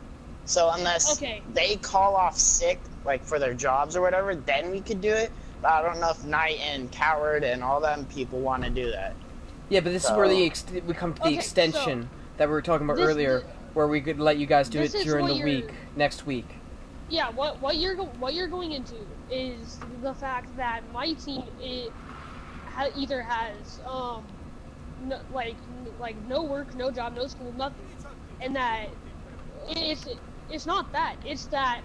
So unless they call off sick, like for their jobs or whatever, then we could do it. But I don't know if Knight and Coward and all them people want to do that. Yeah, but this is where we come to the extension that we were talking about earlier, where we could let you guys do it during the week, next week. Yeah, what you're going into is the fact that my team either has no work, no job, no school, nothing, and that it's not that. It's that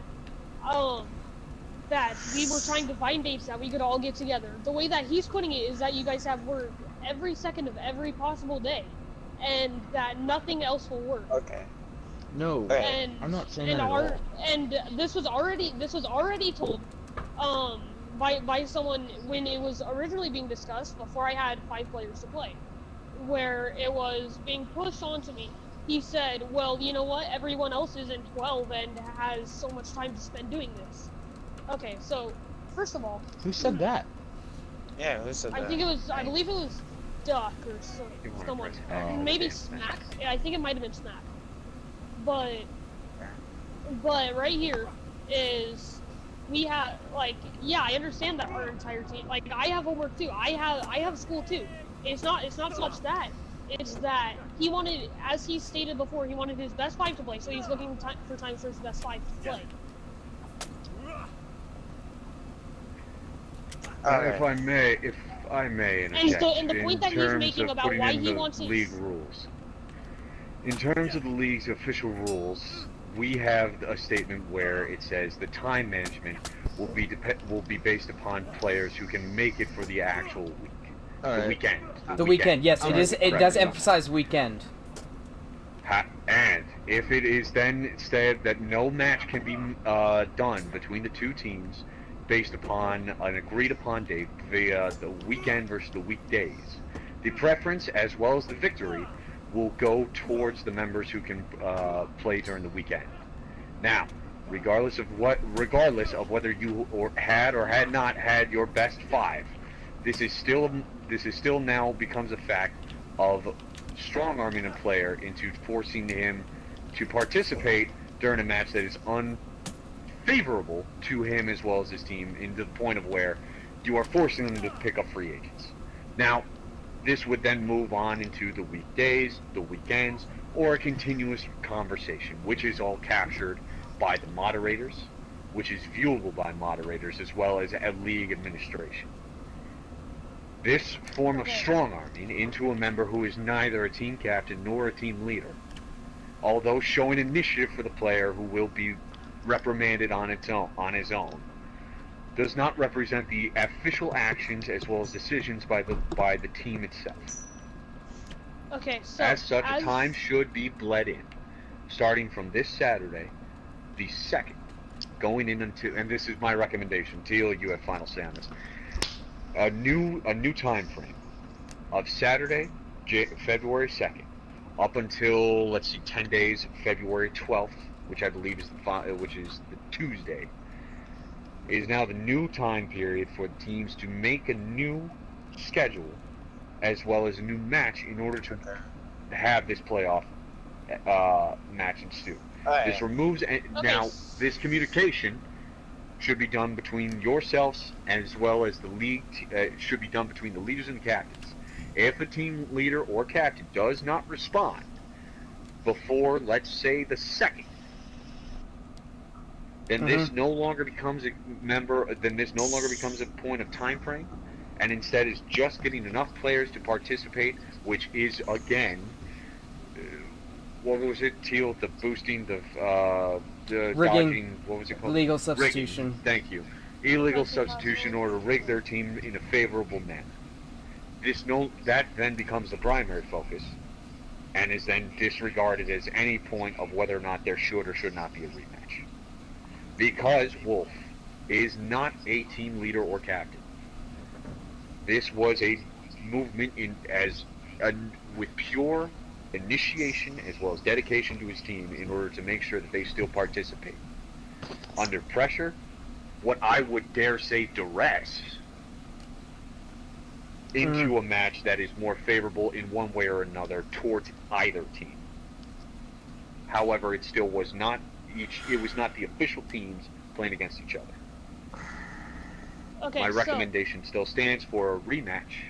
that we were trying to find dates that we could all get together. The way that he's putting it is that you guys have work every second of every possible day, and that nothing else will work. Okay. No, And, I'm not saying and that at all. And this was already told by someone when it was originally being discussed before I had 5 players to play, where it was being pushed onto me. He said, well, you know what, everyone else is in 12 and has so much time to spend doing this. Okay, so, first of all... Who said that? Yeah, who said that? I believe it was Duck or someone. Maybe Smack. Yeah, I think it might have been Smack. But right here is... We have, like, yeah, I understand that our entire team... Like, I have homework too. I have school too. It's not so much that. It's that he wanted, as he stated before, he wanted his best 5 to play, so he's looking for time for his best 5 to play. If I may interject, And the point that he's making about why he wants his... league rules. In terms of the league's official rules, we have a statement where it says the time management will be based upon players who can make it for the actual week. The weekend. The weekend, yes, it is. It does emphasize weekend. And if it is then said that no match can be done between the two teams based upon an agreed upon date via the weekend versus the weekdays, the preference as well as the victory will go towards the members who can play during the weekend. Now, regardless of whether you had or had not had your best 5, this is still now becomes a fact of strong-arming a player into forcing him to participate during a match that is unfavorable to him as well as his team, into the point of where you are forcing them to pick up free agents. Now, this would then move on into the weekdays, the weekends, or a continuous conversation, which is all captured by the moderators, which is viewable by moderators as well as a league administration. This form of strong-arming into a member who is neither a team captain nor a team leader, although showing initiative for the player who will be reprimanded on his own, does not represent the official actions as well as decisions by the team itself. Okay, so as such, time should be bled in, starting from this Saturday, the 2nd, going in into, and this is my recommendation. Teal, you have final say on this. A new time frame of Saturday, February 2nd, up until, let's see, 10 days, February 12th, which I believe is the Tuesday. It is now the new time period for the teams to make a new schedule as well as a new match in order to have this playoff match ensue. Alright. This removes now this communication should be done between yourselves as well as the league. It should be done between the leaders and the captains. If a team leader or captain does not respond before, let's say, the second, then this no longer becomes a member. Then this no longer becomes a point of time frame, and instead is just getting enough players to participate, which is again, what was it, Teal? The boosting, the Rigging. dodging. What was it called? Illegal substitution. Rigging. Thank you. Illegal substitution in order to rig their team in a favorable manner. That then becomes the primary focus, and is then disregarded as any point of whether or not there should or should not be a rematch. Because Wolf is not a team leader or captain. This was a movement with pure initiation as well as dedication to his team in order to make sure that they still participate. Under pressure, what I would dare say duress, into a match that is more favorable in one way or another towards either team. However, it still was not it was not the official teams playing against each other. Okay, My recommendation still stands for a rematch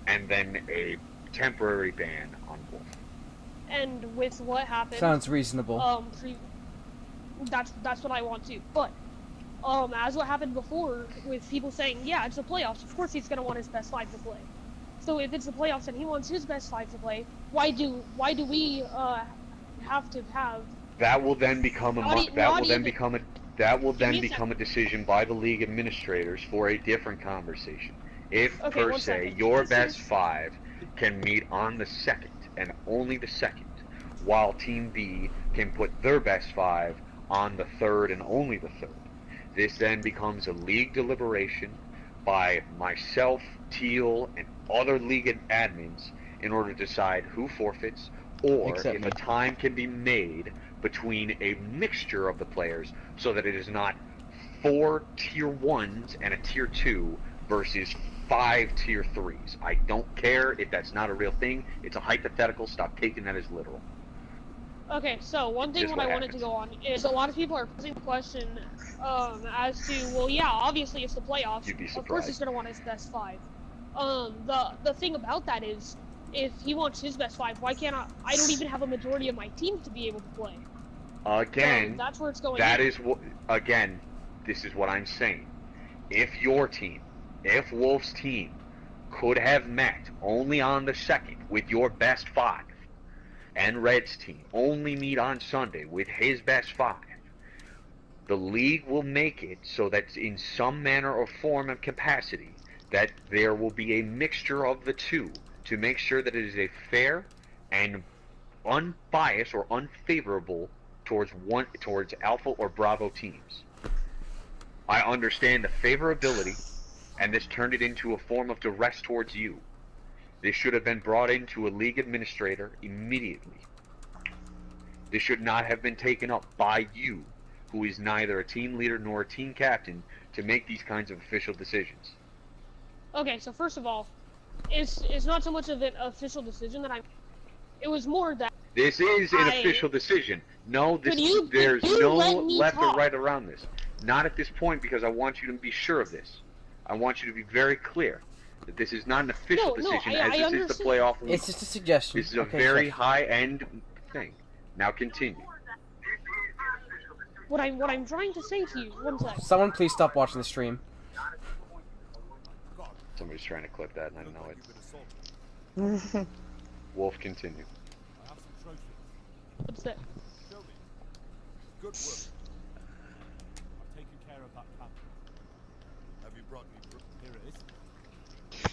and then a temporary ban on Wolf. And with what happened, Sounds reasonable. That's what I want to. But as what happened before with people saying, yeah, it's the playoffs, of course he's gonna want his best 5 to play. So if it's the playoffs and he wants his best 5 to play, why do we have to have? That will then become a decision by the league administrators for a different conversation. If per se your best 5 can meet on the second and only the second, while Team B can put their best 5 on the third and only the third. This then becomes a league deliberation by myself, Teal, and other league admins in order to decide who forfeits, or if a time can be made between a mixture of the players so that it is not 4 tier 1s and a tier 2 versus 5 tier 3s. I don't care if that's not a real thing. It's a hypothetical. Stop taking that as literal. Okay, so one thing I wanted to go on is a lot of people are posing the question as to, well, yeah, obviously it's the playoffs. You'd be surprised. Of course he's going to want his best 5. The thing about that is, if he wants his best 5, why can't I don't even have a majority of my team to be able to play. Again, that's where it's going. This is what I'm saying. If your team, if Wolf's team could have met only on the second with your best 5, and Red's team only meet on Sunday with his best 5, the league will make it so that in some manner or form of capacity that there will be a mixture of the two to make sure that it is a fair and unbiased or unfavorable towards Alpha or Bravo teams. I understand the favorability, and this turned it into a form of duress towards you. This should have been brought into a league administrator immediately. This should not have been taken up by you, who is neither a team leader nor a team captain, to make these kinds of official decisions. Okay, so first of all, it's not so much of an official decision that it was more that this is an official decision. No, there's no left or right around this. Not at this point, because I want you to be sure of this. I want you to be very clear that this is not an official decision, as this is the playoff week. It's just a suggestion. This is a very high-end thing. Now continue. What I'm trying to say to you, one sec. Someone please stop watching the stream. Somebody's trying to clip that, and I know it. Wolf, continue. What's that? Good work. I've taken care of that plan. Have you brought me? Here it is.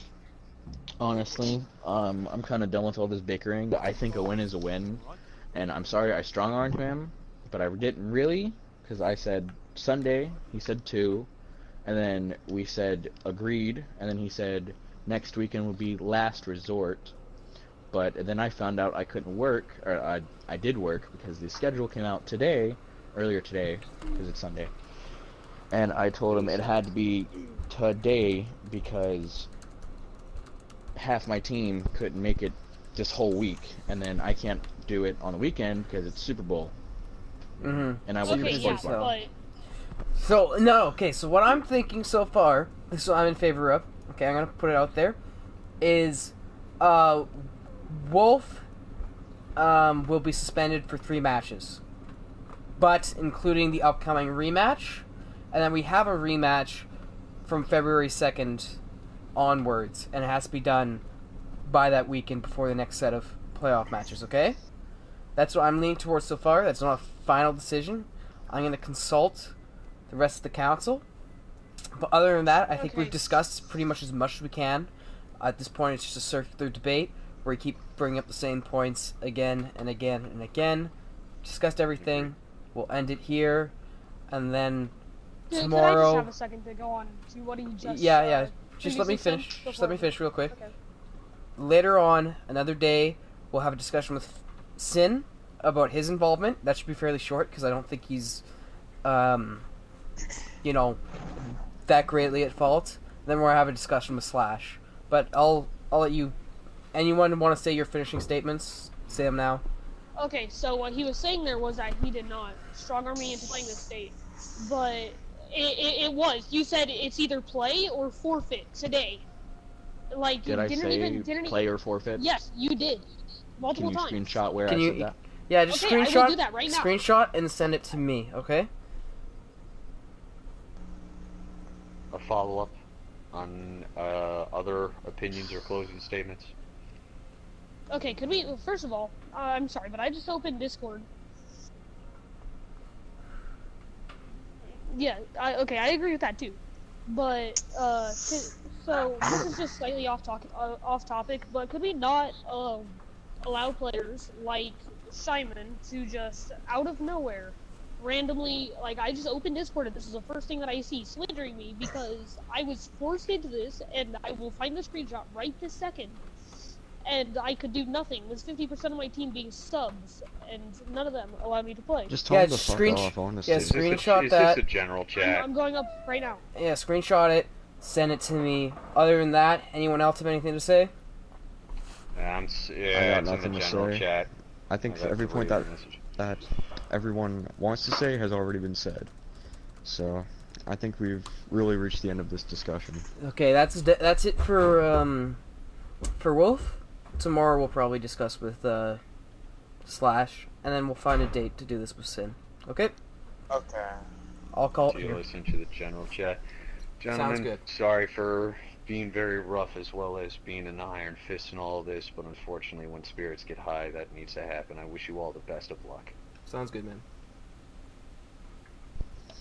Honestly, I'm kind of done with all this bickering. I think a win is a win, and I'm sorry I strong-armed him, but I didn't really, because I said Sunday, he said 2, and then we said agreed, and then he said next weekend would be last resort. But then I found out I couldn't work, or I did work, because the schedule came out earlier today, because it's Sunday. and I told him it had to be today because half my team couldn't make it this whole week, and then I can't do it on the weekend because it's Super Bowl. Mm-hmm. And I So work you're at Okay, a yeah, sports bar. but So, no, okay, so what I'm thinking so far, this is what I'm in favor of, okay, I'm gonna put it out there, is, Wolf, will be suspended for 3 matches. But, including the upcoming rematch, and then we have a rematch from February 2nd onwards, and it has to be done by that weekend before the next set of playoff matches, okay? That's what I'm leaning towards so far. That's not a final decision. I'm going to consult the rest of the council. But other than that, I think we've Okay. discussed pretty much as much as we can. At this point, it's just a circular debate where we keep bringing up the same points again and again and again. Discussed everything. We'll end it here. And then could I just tomorrow... have a second to go on to what he just Yeah. Just let me previously said finish. Just before- let me finish real quick. Okay. Later on, another day, we'll have a discussion with Sin about his involvement. That should be fairly short because I don't think he's, that greatly at fault. Then we'll have a discussion with Slash. But I'll let you. Anyone want to say your finishing statements? Say them now. Okay, so what he was saying there was that he did not strong arm me into playing this state, but it was. You said it's either play or forfeit today. Like Did I didn't say even play or forfeit? Yes, you did. Can Multiple you times. screenshot where Can I you? said that? Yeah, just Okay, I will screenshot. do that right now. Screenshot and send it to me. Okay. A follow-up on other opinions or closing statements? Okay, could we? First of all, I'm sorry, but I just opened Discord. Yeah, I agree with that too. But so this is just slightly off topic. But could we not allow players like Simon to just out of nowhere, randomly, like I just opened Discord and this is the first thing that I see, slandering me because I was forced into this, and I will find the screenshot right this second. And I could do nothing. There's 50% of my team being subs, and none of them allowed me to play. Just tell Yeah, him to just fuck screen- off, honestly. yeah, Is this Screenshot is that. this a general chat? I'm going up right now. Yeah, screenshot it. Send it to me. Other than that, anyone else have anything to say? Yeah, I got it's in nothing the to general say. chat. I think got every the point regular message. that everyone wants to say has already been said. So, I think we've really reached the end of this discussion. Okay, that's it for Wolf. Tomorrow we'll probably discuss with Slash, and then we'll find a date to do this with Sin. Okay? Okay. I'll call it Do you here. listen to the general chat? Gentlemen, good. sorry for being very rough as well as being an iron fist in all of this, but unfortunately when spirits get high, that needs to happen. I wish you all the best of luck. Sounds good, man.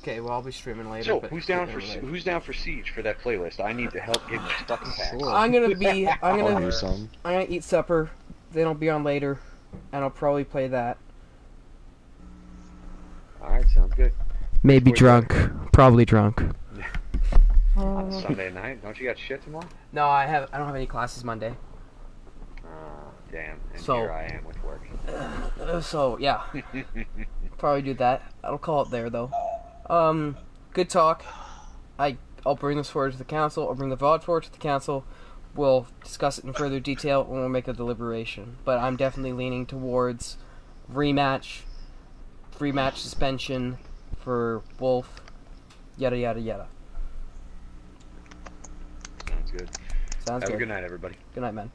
Okay, well I'll be streaming later. So, but who's down for Siege for that playlist? I need to help get my fucking pack. Sure. I'm gonna I'll do some. I'm gonna eat supper, then I'll be on later, and I'll probably play that. Alright, sounds good. Maybe Before you drunk. Probably drunk. On a Sunday night? Don't you got shit tomorrow? No, I don't have any classes Monday. Damn. And So- here I am with work. So yeah, probably do that. I'll call it there though. Good talk. I'll bring this forward to the council. I'll bring the VOD forward to the council. We'll discuss it in further detail when we make a deliberation. But I'm definitely leaning towards rematch, free match suspension for Wolf, yada yada yada. Sounds good. Sounds Have good. a good night, everybody. Good night, man.